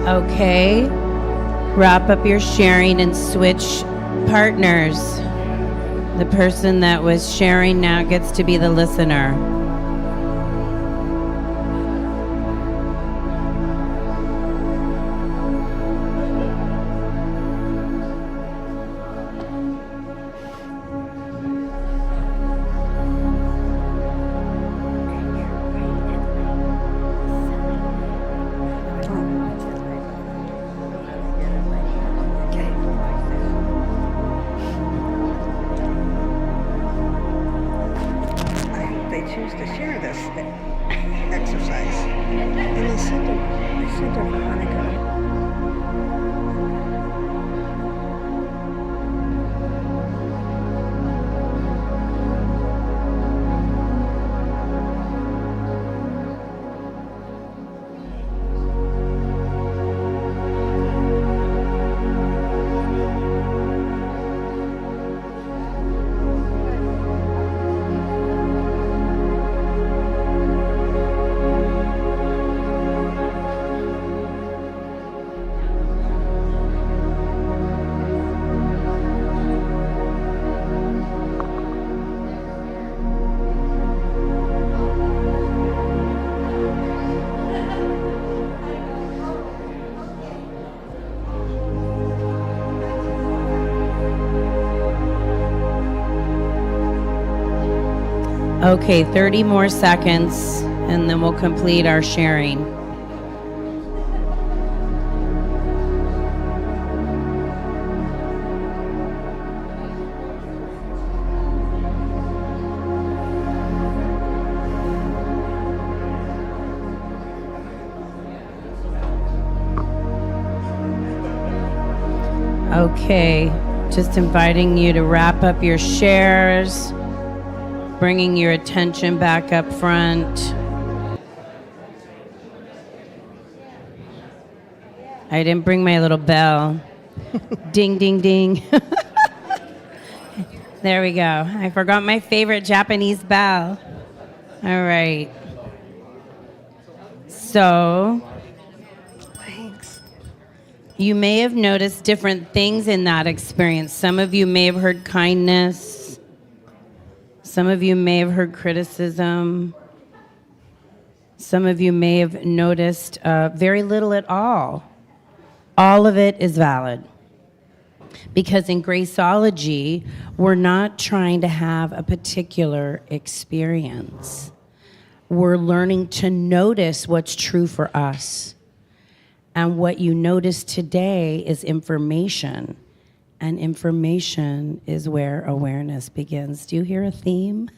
D: Okay. Wrap up your sharing and switch partners. The person that was sharing now gets to be the listener.
E: I hope they choose to share this exercise. And they sent it for Hanukkah.
D: Okay, 30 more seconds, and then we'll complete our sharing. Okay, just inviting you to wrap up your shares, bringing your attention back up front. I didn't bring my little bell. Ding, ding, ding. There we go. I forgot my favorite Japanese bell. All right. So, you may have noticed different things in that experience. Some of you may have heard kindness. Some of you may have heard criticism. Some of you may have noticed very little at all. All of it is valid. Because in Graceology, we're not trying to have a particular experience. We're learning to notice what's true for us. And what you notice today is information. And information is where awareness begins. Do you hear a theme?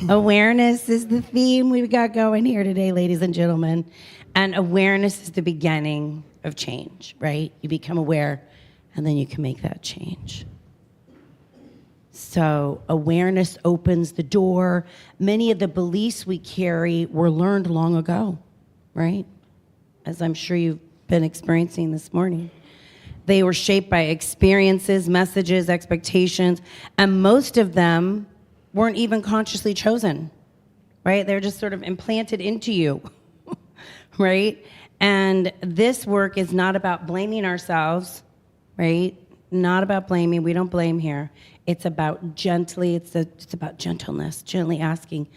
D: Awareness is the theme we've got going here today, ladies and gentlemen. And awareness is the beginning of change, right? You become aware, and then you can make that change. So awareness opens the door. Many of the beliefs we carry were learned long ago, right? As I'm sure you've been experiencing this morning. They were shaped by experiences, messages, expectations, and most of them weren't even consciously chosen, right? They're just sort of implanted into you, right? And this work is not about blaming ourselves, right? Not about blaming. We don't blame here. It's about gently, it's about gentleness, gently asking,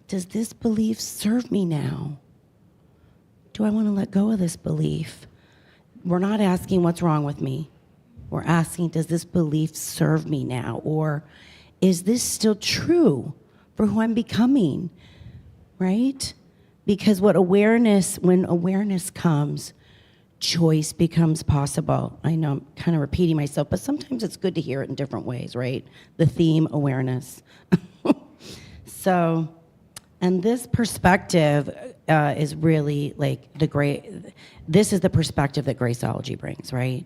D: does this belief serve me now? Do I want to let go of this belief? We're not asking what's wrong with me. We're asking, does this belief serve me now? Or is this still true for who I'm becoming, right? Because when awareness comes, choice becomes possible. I know I'm kind of repeating myself, but sometimes it's good to hear it in different ways, right? The theme, awareness. So, and this perspective is really like this is the perspective that Graceology brings, right?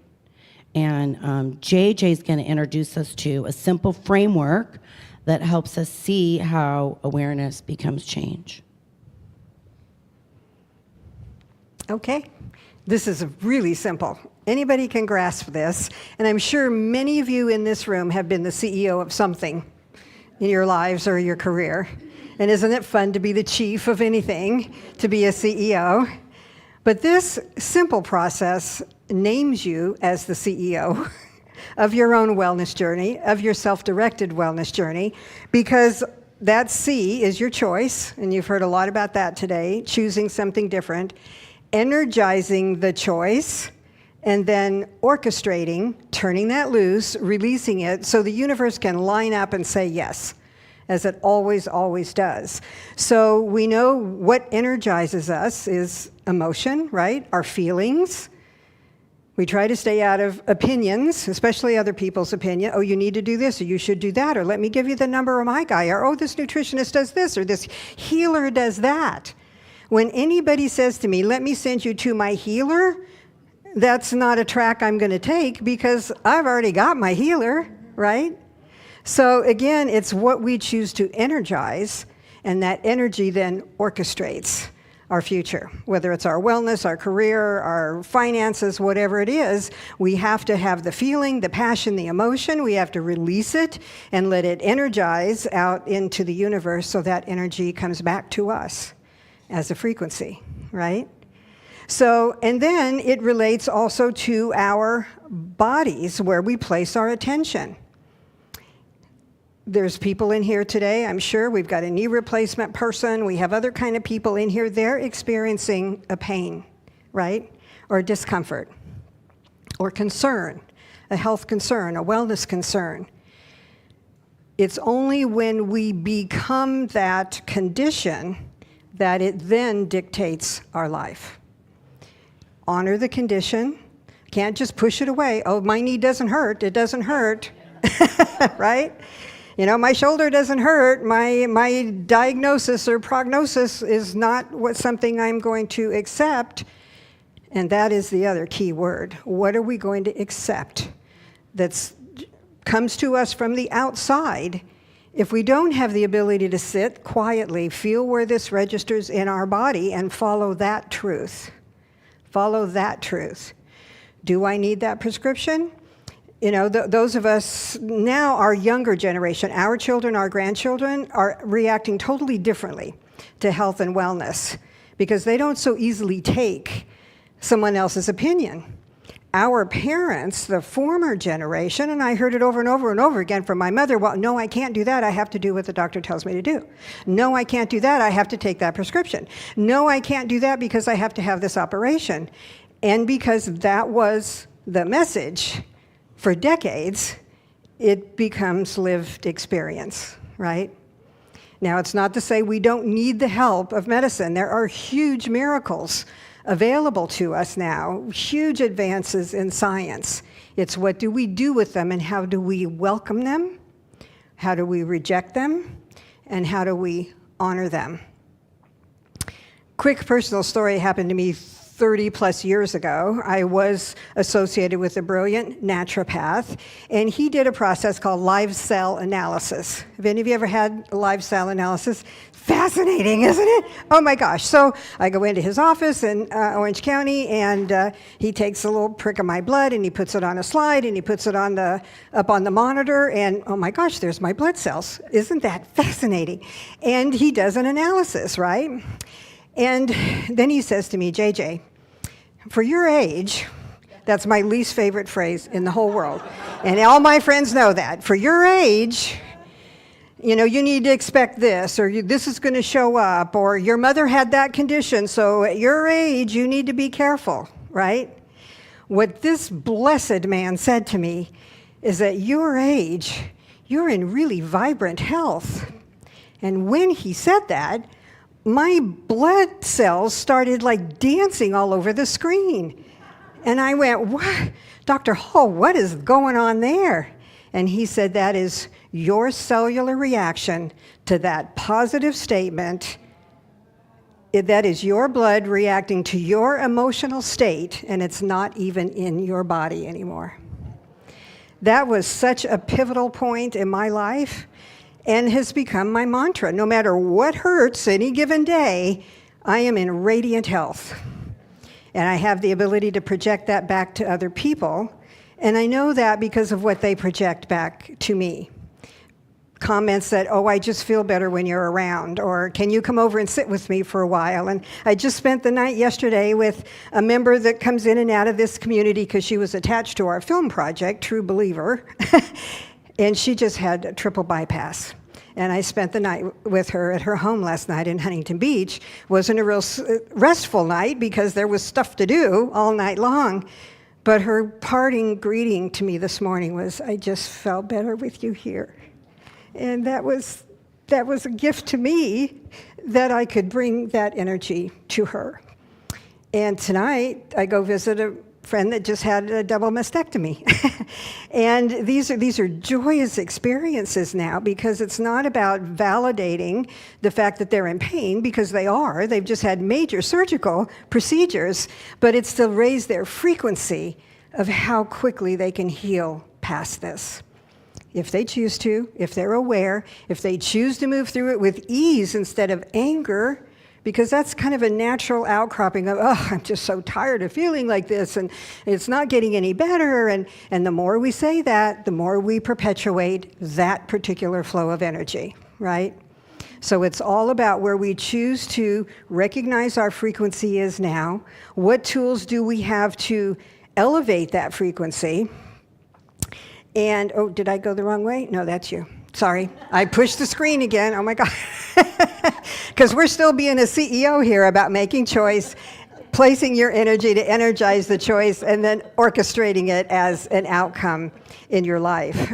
D: And JJ's going to introduce us to a simple framework that helps us see how awareness becomes change.
E: Okay, this is really simple. Anybody can grasp this, and I'm sure many of you in this room have been the CEO of something in your lives or your career. And isn't it fun to be the chief of anything, to be a CEO? But this simple process names you as the CEO of your own wellness journey, of your self-directed wellness journey, because that C is your choice, and you've heard a lot about that today, choosing something different, energizing the choice, and then orchestrating, turning that loose, releasing it, so the universe can line up and say yes, as it always, always does. So we know what energizes us is emotion, right? Our feelings. We try to stay out of opinions, especially other people's opinion. Oh, you need to do this, or you should do that, or let me give you the number of my guy, or oh, this nutritionist does this, or this healer does that. When anybody says to me, let me send you to my healer, that's not a track I'm going to take because I've already got my healer, right? So again, it's what we choose to energize, and that energy then orchestrates our future, whether it's our wellness, our career, our finances, whatever it is. We have to have the feeling, the passion, the emotion. We have to release it and let it energize out into the universe so that energy comes back to us as a frequency, right? So, and then it relates also to our bodies where we place our attention. There's people in here today, I'm sure. We've got a knee replacement person. We have other kind of people in here. They're experiencing a pain, right? Or discomfort, or concern, a health concern, a wellness concern. It's only when we become that condition that it then dictates our life. Honor the condition. Can't just push it away. Oh, my knee doesn't hurt. It doesn't hurt, right? You know, my shoulder doesn't hurt. My diagnosis or prognosis is not something I'm going to accept. And that is the other key word. What are we going to accept that comes to us from the outside? If we don't have the ability to sit quietly, feel where this registers in our body, and follow that truth. Follow that truth. Do I need that prescription? You know, those of us now, our younger generation, our children, our grandchildren, are reacting totally differently to health and wellness because they don't so easily take someone else's opinion. Our parents, the former generation, and I heard it over and over and over again from my mother, well, no, I can't do that. I have to do what the doctor tells me to do. No, I can't do that. I have to take that prescription. No, I can't do that because I have to have this operation. And because that was the message for decades, it becomes lived experience, right? Now, it's not to say we don't need the help of medicine. There are huge miracles available to us now, huge advances in science. It's what do we do with them, and how do we welcome them? How do we reject them? And how do we honor them? Quick personal story happened to me 30 plus years ago. I was associated with a brilliant naturopath, and he did a process called live cell analysis. Have any of you ever had a live cell analysis? Fascinating, isn't it? Oh my gosh. So I go into his office in Orange County, and he takes a little prick of my blood and he puts it on a slide and he puts it on up on the monitor, and oh my gosh, there's my blood cells. Isn't that fascinating? And he does an analysis, right? And then he says to me, JJ, for your age, that's my least favorite phrase in the whole world. And all my friends know that. For your age, you know, you need to expect this, or this is going to show up, or your mother had that condition, so at your age, you need to be careful, right? What this blessed man said to me is at your age, you're in really vibrant health. And when he said that, my blood cells started like dancing all over the screen. And I went, what? Dr. Hall, what is going on there? And he said, that is your cellular reaction to that positive statement. That is your blood reacting to your emotional state, and it's not even in your body anymore. That was such a pivotal point in my life, and has become my mantra. No matter what hurts any given day, I am in radiant health. And I have the ability to project that back to other people. And I know that because of what they project back to me. comments that, oh, I just feel better when you're around, or can you come over and sit with me for a while? And I just spent the night yesterday with a member that comes in and out of this community because she was attached to our film project, True Believer, and she just had a triple bypass. And I spent the night with her at her home last night in Huntington Beach. Wasn't a real restful night because there was stuff to do all night long. But her parting greeting to me this morning was, I just felt better with you here. And that was a gift to me that I could bring that energy to her. And tonight, I go visit a friend that just had a double mastectomy. And these are joyous experiences now, because it's not about validating the fact that they're in pain, because they are. They've just had major surgical procedures, but it's to raise their frequency of how quickly they can heal past this. If they choose to, if they're aware, if they choose to move through it with ease instead of anger, because that's kind of a natural outcropping of, oh, I'm just so tired of feeling like this, and it's not getting any better. And the more we say that, the more we perpetuate that particular flow of energy, right? So it's all about where we choose to recognize our frequency is now. What tools do we have to elevate that frequency? And, oh, did I go the wrong way? No, that's you. Sorry. I pushed the screen again. Oh, my God. Because we're still being a CEO here about making choice, placing your energy to energize the choice, and then orchestrating it as an outcome in your life.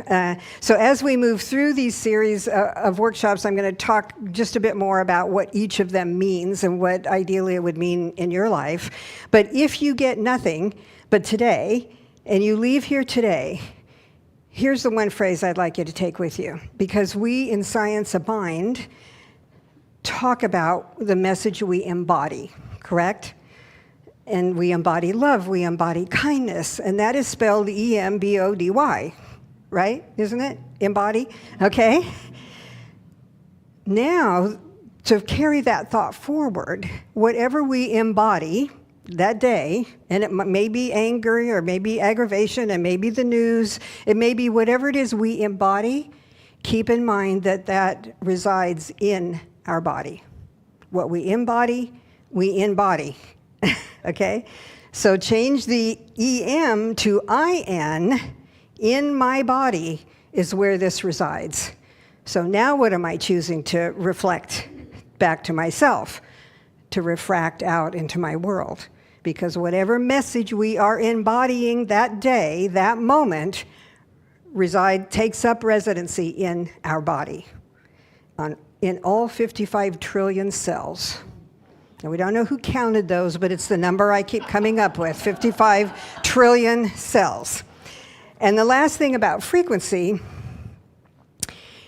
E: So as we move through these series of workshops, I'm going to talk just a bit more about what each of them means and what ideally it would mean in your life. But if you get nothing but today, and you leave here today, here's the one phrase I'd like you to take with you, because we in Science of Mind talk about the message we embody, correct? And we embody love, we embody kindness, and that is spelled E-M-B-O-D-Y, right? Isn't it? Embody, okay? Now, to carry that thought forward, whatever we embody that day, and it may be anger, or maybe aggravation, and maybe the news, it may be whatever it is we embody, keep in mind that that resides in our body. What we embody, we embody, okay? So change the E-M to I-N, in my body is where this resides. So now what am I choosing to reflect back to myself, to refract out into my world? Because whatever message we are embodying that day, that moment, takes up residency in our body, in all 55 trillion cells. And we don't know who counted those, but it's the number I keep coming up with, 55 trillion cells. And the last thing about frequency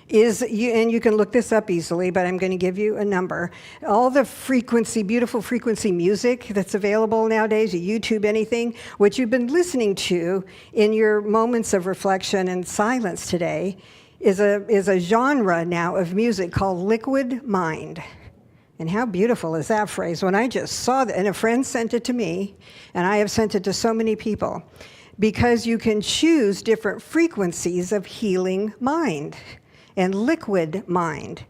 E: is, and you can look this up easily, but I'm going to give you a number. All the frequency, beautiful frequency music that's available nowadays, YouTube, anything, what you've been listening to in your moments of reflection and silence today is a genre now of music called liquid mind. And how beautiful is that phrase? When I just saw that, and a friend sent it to me, and I have sent it to so many people, because you can choose different frequencies of healing mind and liquid mind.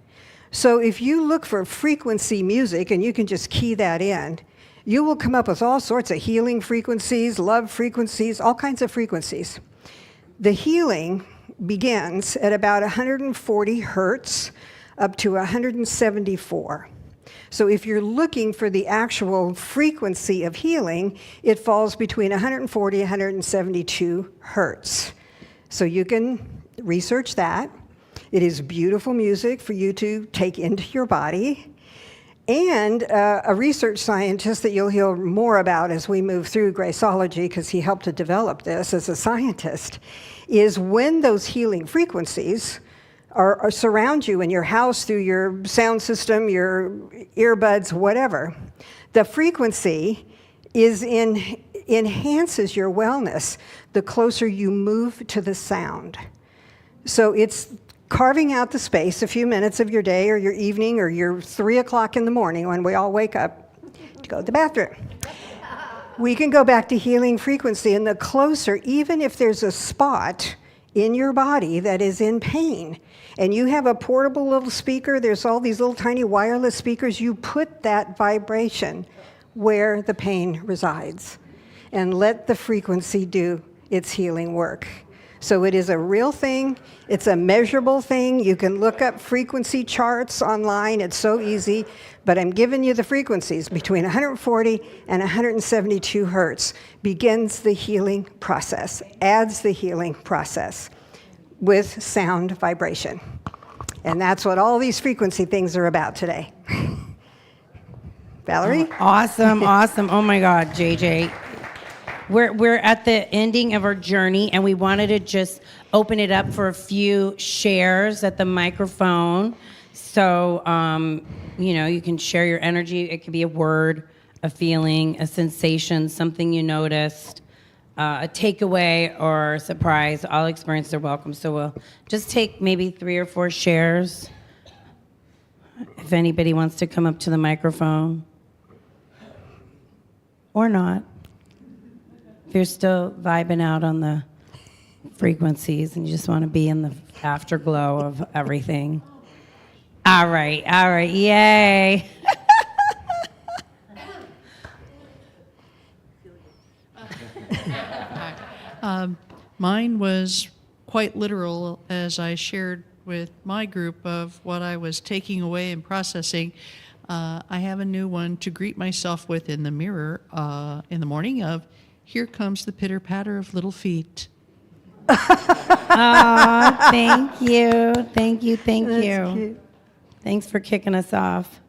E: So if you look for frequency music, and you can just key that in, you will come up with all sorts of healing frequencies, love frequencies, all kinds of frequencies. The healing begins at about 140 hertz up to 174. So if you're looking for the actual frequency of healing, it falls between 140 and 172 hertz. So you can research that. It is beautiful music for you to take into your body. And a research scientist that you'll hear more about as we move through Graceology, because he helped to develop this as a scientist, is when those healing frequencies are surround you in your house through your sound system, your earbuds, whatever, the frequency enhances your wellness the closer you move to the sound. So it's carving out the space, a few minutes of your day or your evening or your 3 o'clock in the morning when we all wake up to go to the bathroom. We can go back to healing frequency, and the closer, even if there's a spot in your body that is in pain, and you have a portable little speaker, there's all these little tiny wireless speakers, you put that vibration where the pain resides and let the frequency do its healing work. So it is a real thing. It's a measurable thing. You can look up frequency charts online. It's so easy. But I'm giving you the frequencies between 140 and 172 hertz begins the healing process, adds the healing process with sound vibration. And that's what all these frequency things are about today. Valerie?
D: Awesome, awesome. Oh my God, JJ. We're at the ending of our journey, and we wanted to just open it up for a few shares at the microphone. So, you can share your energy. It could be a word, a feeling, a sensation, something you noticed, a takeaway or a surprise. All experiences are welcome. So we'll just take maybe 3 or 4 shares. If anybody wants to come up to the microphone. Or not. If you're still vibing out on the frequencies and you just want to be in the afterglow of everything. All right, yay.
P: Mine was quite literal as I shared with my group of what I was taking away and processing. I have a new one to greet myself with in the mirror in the morning of, here comes the pitter-patter of little feet.
D: Aw, thank you. Thank you.
E: That's cute.
D: Thanks for kicking us off.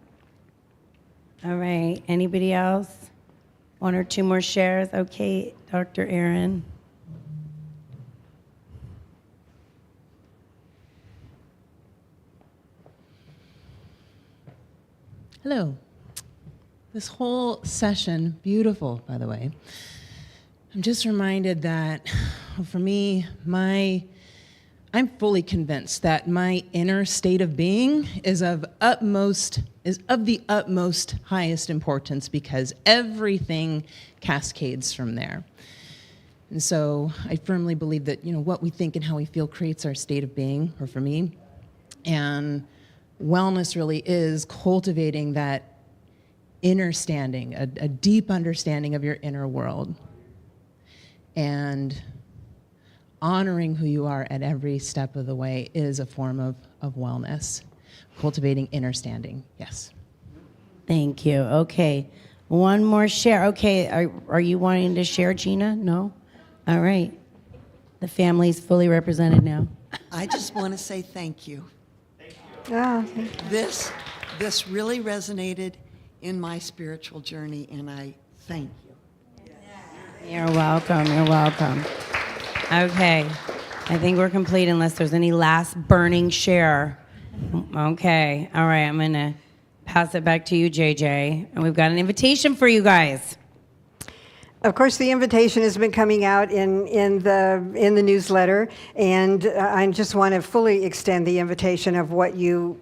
D: All right, anybody else? 1 or 2 more shares? Okay, Dr. Aaron.
Q: Hello. This whole session, beautiful, by the way. I'm just reminded that, for me, I'm fully convinced that my inner state of being is of the utmost highest importance, because everything cascades from there. And so I firmly believe that, what we think and how we feel creates our state of being, or for me. And wellness really is cultivating that inner standing, a deep understanding of your inner world, and honoring who you are at every step of the way is a form of wellness. Cultivating inner standing, yes.
D: Thank you. Okay, 1 more share. Okay, are you wanting to share, Gina? No? All right. The family's fully represented now.
R: I just want to say thank you.
E: Oh,
R: This really resonated in my spiritual journey, and I thank you.
D: You're welcome. You're welcome. Okay. I think we're complete unless there's any last burning share. Okay. All right. I'm going to pass it back to you, JJ. And we've got an invitation for you guys.
E: Of course, the invitation has been coming out in the newsletter, and I just want to fully extend the invitation of what you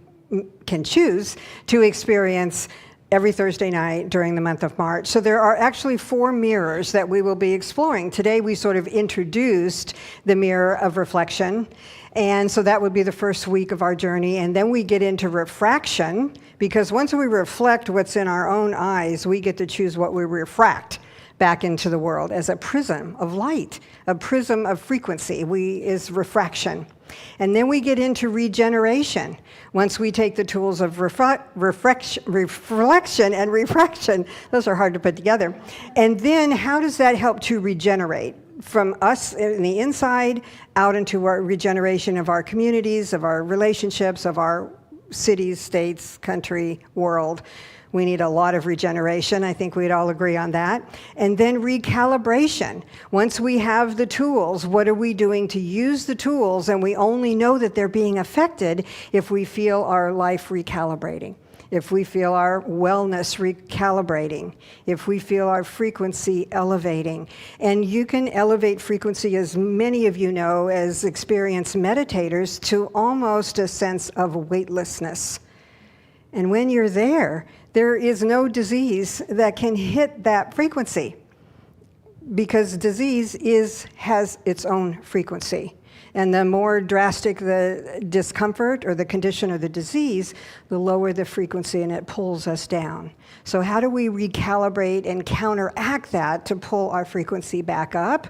E: can choose to experience every Thursday night during the month of March. So there are actually 4 mirrors that we will be exploring. Today we sort of introduced the mirror of reflection, and so that would be the first week of our journey. And then we get into refraction, because once we reflect what's in our own eyes, we get to choose what we refract back into the world as a prism of light, a prism of frequency is refraction. And then we get into regeneration. Once we take the tools of reflection and refraction, those are hard to put together. And then how does that help to regenerate from us in the inside out into our regeneration of our communities, of our relationships, of our cities, states, country, world? We need a lot of regeneration. I think we'd all agree on that. And then recalibration. Once we have the tools, what are we doing to use the tools? And we only know that they're being affected if we feel our life recalibrating, if we feel our wellness recalibrating, if we feel our frequency elevating. And you can elevate frequency, as many of you know, as experienced meditators, to almost a sense of weightlessness. And when you're there is no disease that can hit that frequency, because disease has its own frequency. And the more drastic the discomfort or the condition or the disease, the lower the frequency and it pulls us down. So how do we recalibrate and counteract that to pull our frequency back up,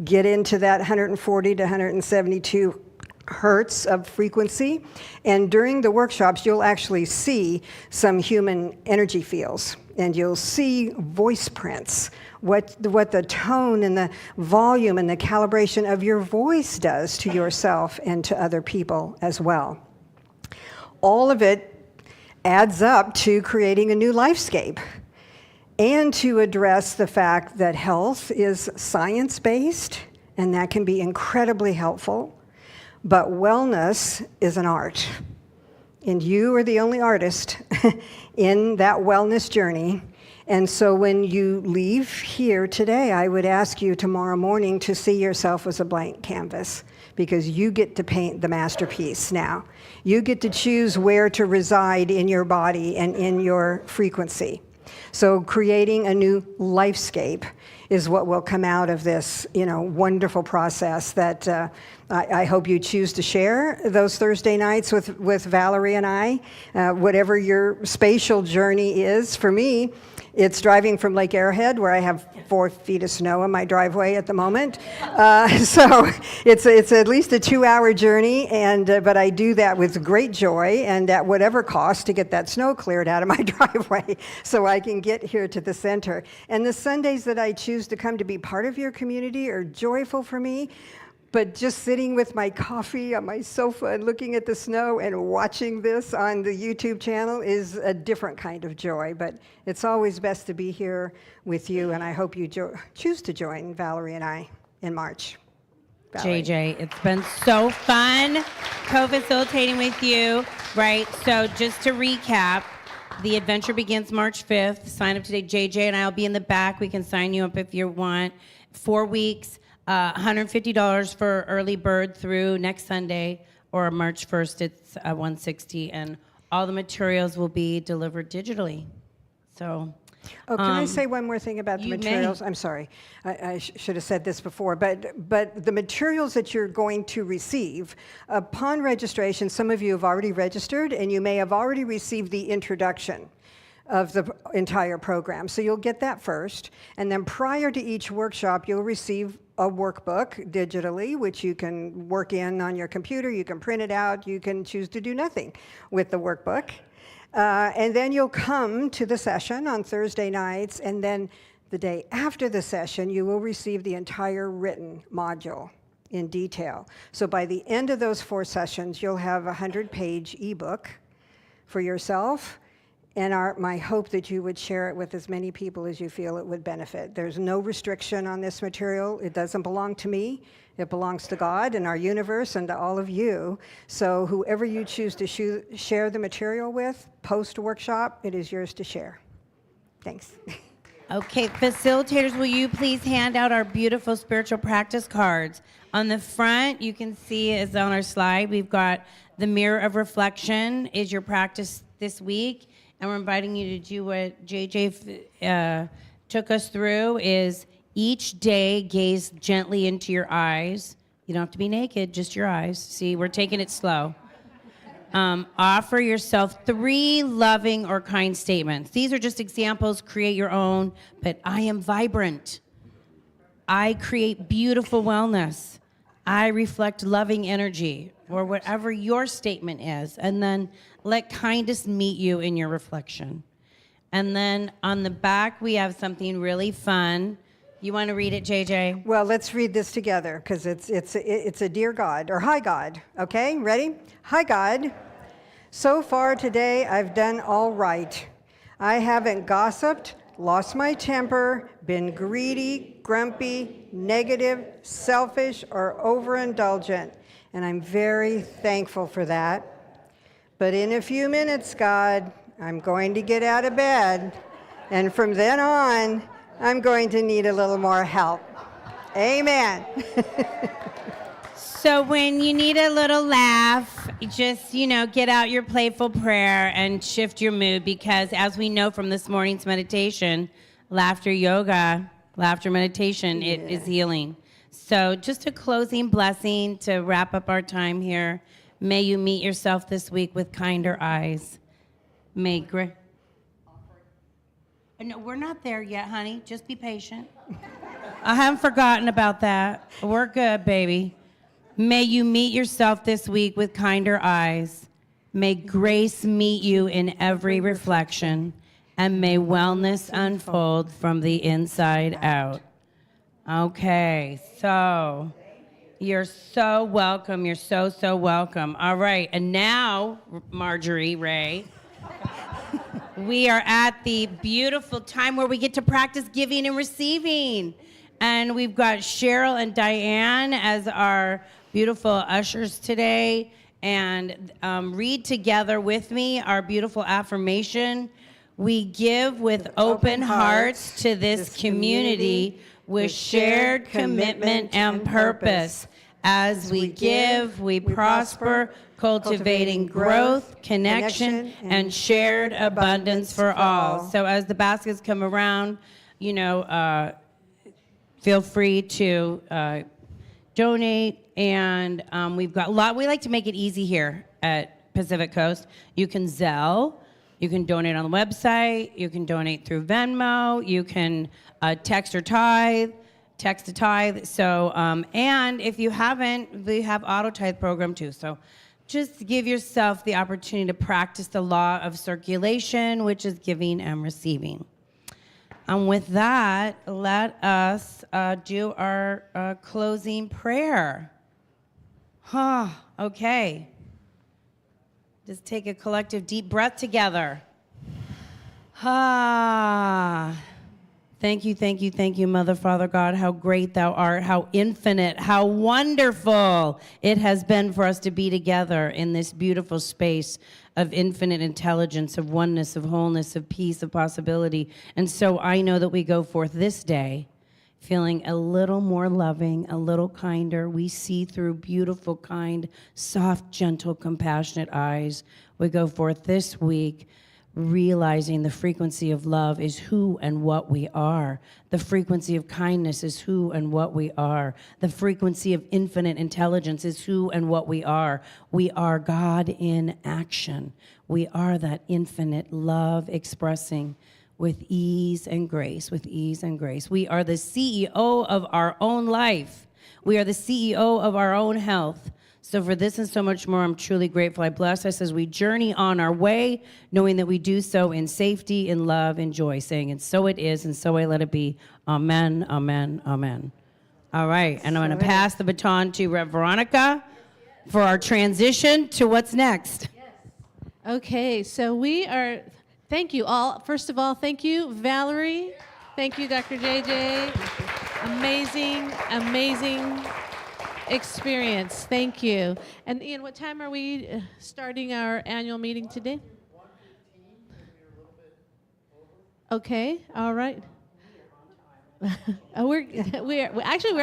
E: get into that 140 to 172 hertz of frequency? And during the workshops, you'll actually see some human energy fields, and you'll see voice prints, what the tone and the volume and the calibration of your voice does to yourself and to other people as well. All of it adds up to creating a new lifescape and to address the fact that health is science-based, and that can be incredibly helpful, but wellness is an art. And you are the only artist in that wellness journey. And so when you leave here today, I would ask you tomorrow morning to see yourself as a blank canvas, because you get to paint the masterpiece now. You get to choose where to reside in your body and in your frequency. So creating a new lifescape is what will come out of this, wonderful process that I hope you choose to share those Thursday nights with Valerie and I, whatever your spatial journey is. For me, it's driving from Lake Arrowhead, where I have 4 feet of snow in my driveway at the moment. So it's at least a 2-hour journey, but I do that with great joy and at whatever cost to get that snow cleared out of my driveway so I can get here to the center. And the Sundays that I choose to come to be part of your community are joyful for me. But just sitting with my coffee on my sofa and looking at the snow and watching this on the YouTube channel is a different kind of joy. But it's always best to be here with you, and I hope you choose to join Valerie and I in March. Valerie.
D: JJ, it's been so fun co-facilitating with you, right? So just to recap, the adventure begins March 5th. Sign up today. JJ and I will be in the back. We can sign you up if you want. 4 weeks. $150 for early bird through next Sunday, or March 1st, it's $160, and all the materials will be delivered digitally. So,
E: can I say one more thing about the materials? I'm sorry, I should have said this before, but the materials that you're going to receive upon registration, some of you have already registered, and you may have already received the introduction of the entire program. So you'll get that first, and then prior to each workshop, you'll receive a workbook digitally, which you can work in on your computer, you can print it out, you can choose to do nothing with the workbook. And then you'll come to the session on Thursday nights, and then the day after the session, you will receive the entire written module in detail. So by the end of those 4 sessions, you'll have a 100-page ebook for yourself. And my hope that you would share it with as many people as you feel it would benefit. There's no restriction on this material. It doesn't belong to me. It belongs to God and our universe and to all of you. So whoever you choose to share the material with, post-workshop, it is yours to share. Thanks.
D: Okay, facilitators, will you please hand out our beautiful spiritual practice cards? On the front, you can see, as on our slide, we've got the mirror of reflection is your practice this week. And we're inviting you to do what JJ took us through, is each day gaze gently into your eyes. You don't have to be naked, just your eyes. See, we're taking it slow. Offer yourself 3 loving or kind statements. These are just examples, create your own, but I am vibrant. I create beautiful wellness. I reflect loving energy, or whatever your statement is. And then let kindness meet you in your reflection. And then on the back, we have something really fun. You want to read it, JJ?
E: Well, let's read this together, because it's a dear God, or hi God, okay? Ready? Hi God. So far today, I've done all right. I haven't gossiped, lost my temper, been greedy, grumpy, negative, selfish, or overindulgent. And I'm very thankful for that. But in a few minutes, God, I'm going to get out of bed. And from then on, I'm going to need a little more help. Amen.
D: So when you need a little laugh, just, get out your playful prayer and shift your mood, because as we know from this morning's meditation, laughter yoga, laughter meditation, it is healing. So just a closing blessing to wrap up our time here. May you meet yourself this week with kinder eyes. May No, we're not there yet, honey. Just be patient. I haven't forgotten about that. We're good, baby. May you meet yourself this week with kinder eyes. May grace meet you in every reflection, and may wellness unfold from the inside out. Okay, so you're so welcome. You're so welcome. All right, and now, Marjorie, Ray, we are at the beautiful time where we get to practice giving and receiving. And we've got Cheryl and Diane as our beautiful ushers today. And read together with me our beautiful affirmation. We give with open hearts to this community with shared commitment and purpose. As we give, we prosper, cultivating growth, connection, and shared abundance for all. So as the baskets come around, feel free to donate. And we've got a lot. We like to make it easy here at Pacific Coast. You can Zelle. You can donate on the website. You can donate through Venmo. You can text to tithe. So, and if you haven't, we have auto tithe program too. So just give yourself the opportunity to practice the law of circulation, which is giving and receiving. And with that, let us do our closing prayer. Okay. Just take a collective deep breath together. Thank you, Mother, Father, God, how great thou art, how infinite, how wonderful it has been for us to be together in this beautiful space of infinite intelligence, of oneness, of wholeness, of peace, of possibility. And so I know that we go forth this day feeling a little more loving, a little kinder. We see through beautiful, kind, soft, gentle, compassionate eyes. We go forth this week realizing the frequency of love is who and what we are. The frequency of kindness is who and what we are. The frequency of infinite intelligence is who and what we are. We are God in action. We are that infinite love expressing with ease and grace, with ease and grace. We are the CEO of our own life. We are the CEO of our own health. So for this and so much more, I'm truly grateful. I bless us as we journey on our way, knowing that we do so in safety, in love, in joy, saying, and so it is, and so I let it be. Amen, amen, amen. All right, and I'm going to pass the baton to Rev. Veronica for our transition to what's next.
A: Okay, so we are, thank you all. First of all, thank you, Valerie. Thank you, Dr. JJ. Amazing experience. Thank you. And Ian, what time are we starting our annual meeting today? Okay, all right. We're actually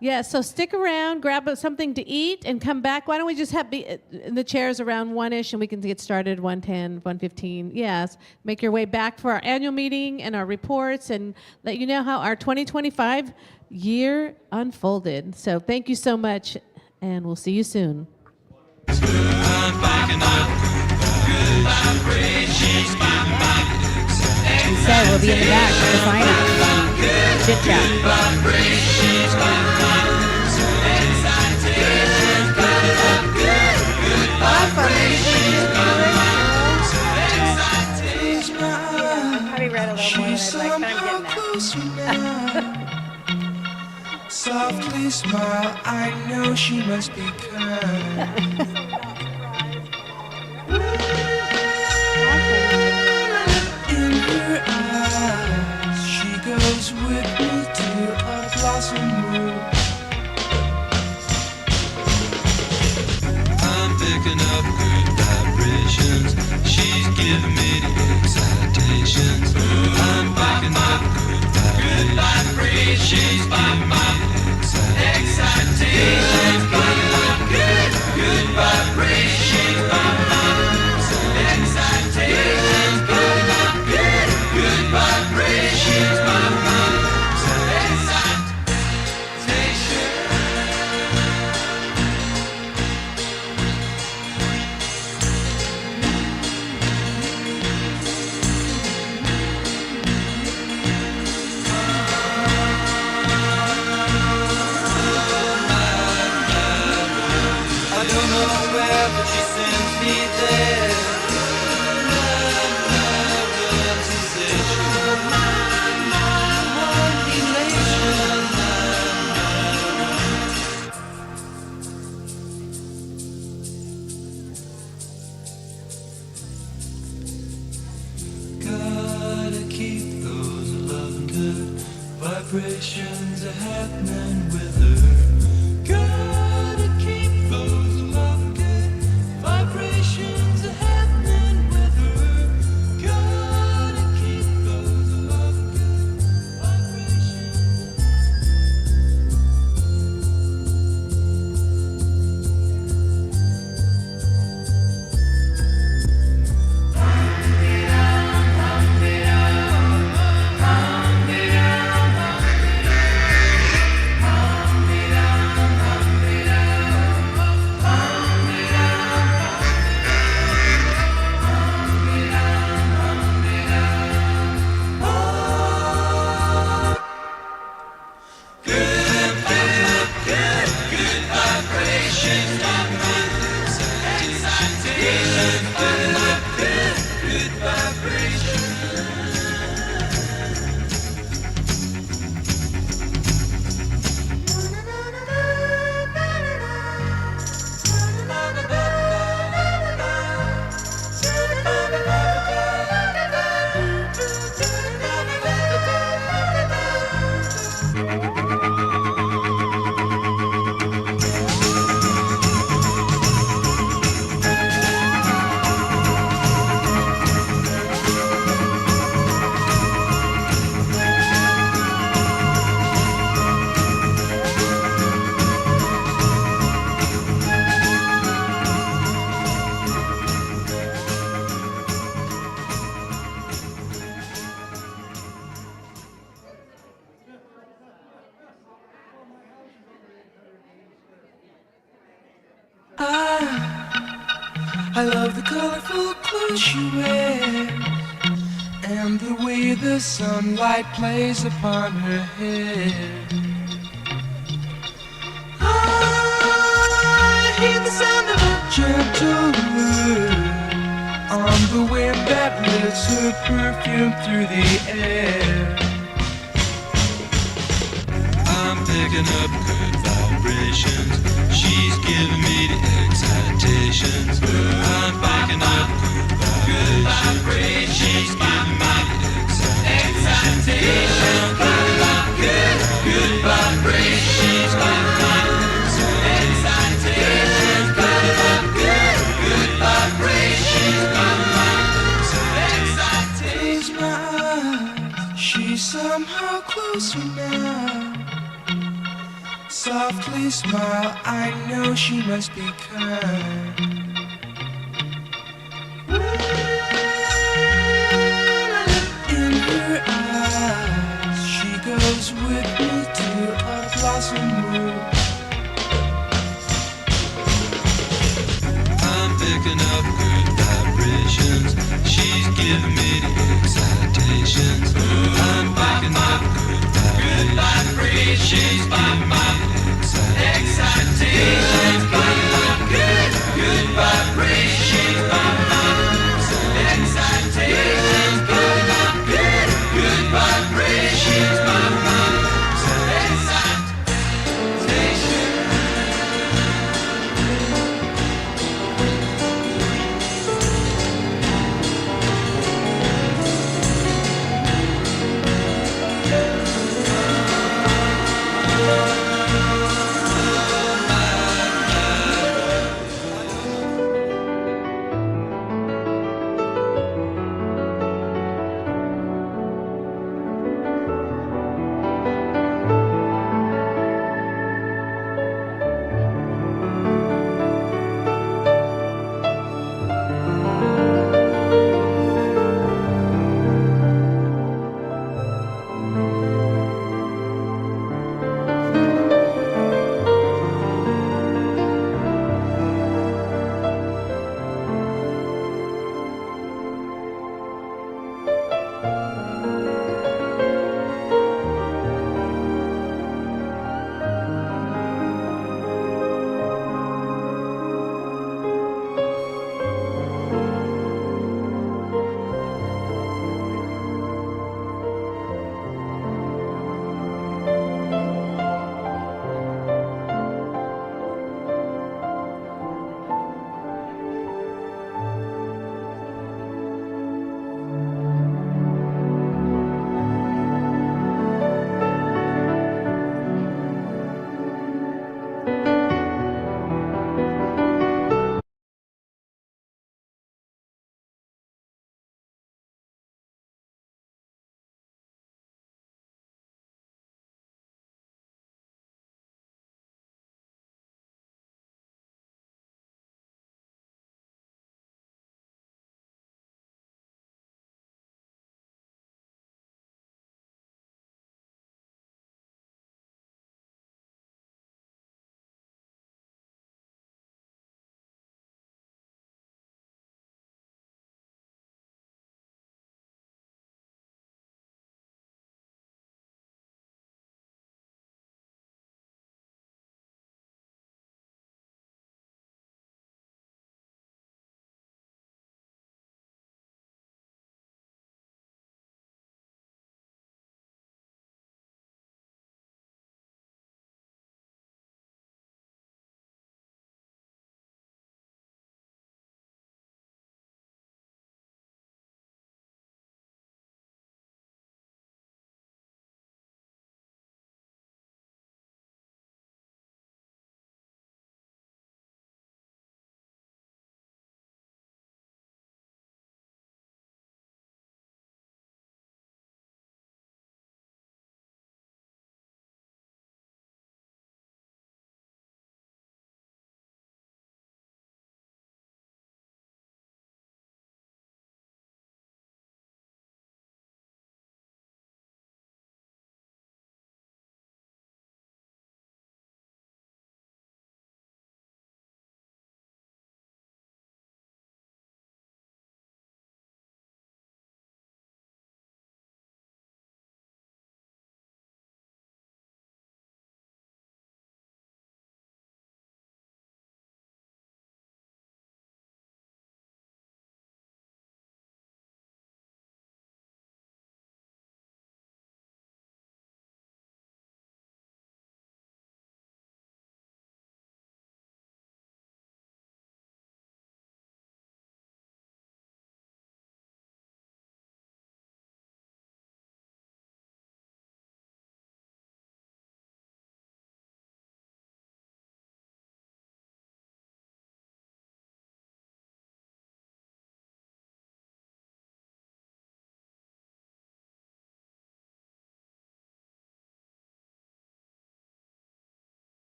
A: yeah, so stick around, grab something to eat, and come back. Why don't we just have the chairs around 1-ish, and we can get started 1:10, 1:15. Yes, make your way back for our annual meeting and our reports, and let you know how our 2025 year unfolded. So thank you so much, and we'll see you soon.
D: And so we'll be in the back for the sign up. Chit chat. Probably read a little more than I'd like, but I'm getting there.
B: Softly smile, I know she must be kind. In her eyes, she goes with me to a blossom room. I'm picking up good vibrations. She's giving me the excitations. I'm picking up good vibrations. She's giving me the excitations. Good vibrations. Excitations. Good vibrations. Vibrations are happening with her. Gotta keep those love good. Vibrations are happening with her. Gotta keep those love good. Vibrations. I love the colorful clothes she wears and the way the sunlight plays upon her hair. I hear the sound of a gentle word on the wind that lifts her perfume through the air. I'm picking up good vibrations. She's giving me the excitations. I'm picking up good vibrations. She's giving me the excitations. I'm picking up good vibrations. She's giving me the excitations. Picking up good vibrations. She's giving me the excitations. Close my eyes. She's somehow closer now. Softly smile, I know she must be kind. In her eyes, she goes with me to a blossom room. I'm picking up good vibrations. She's giving me the excitations. I'm picking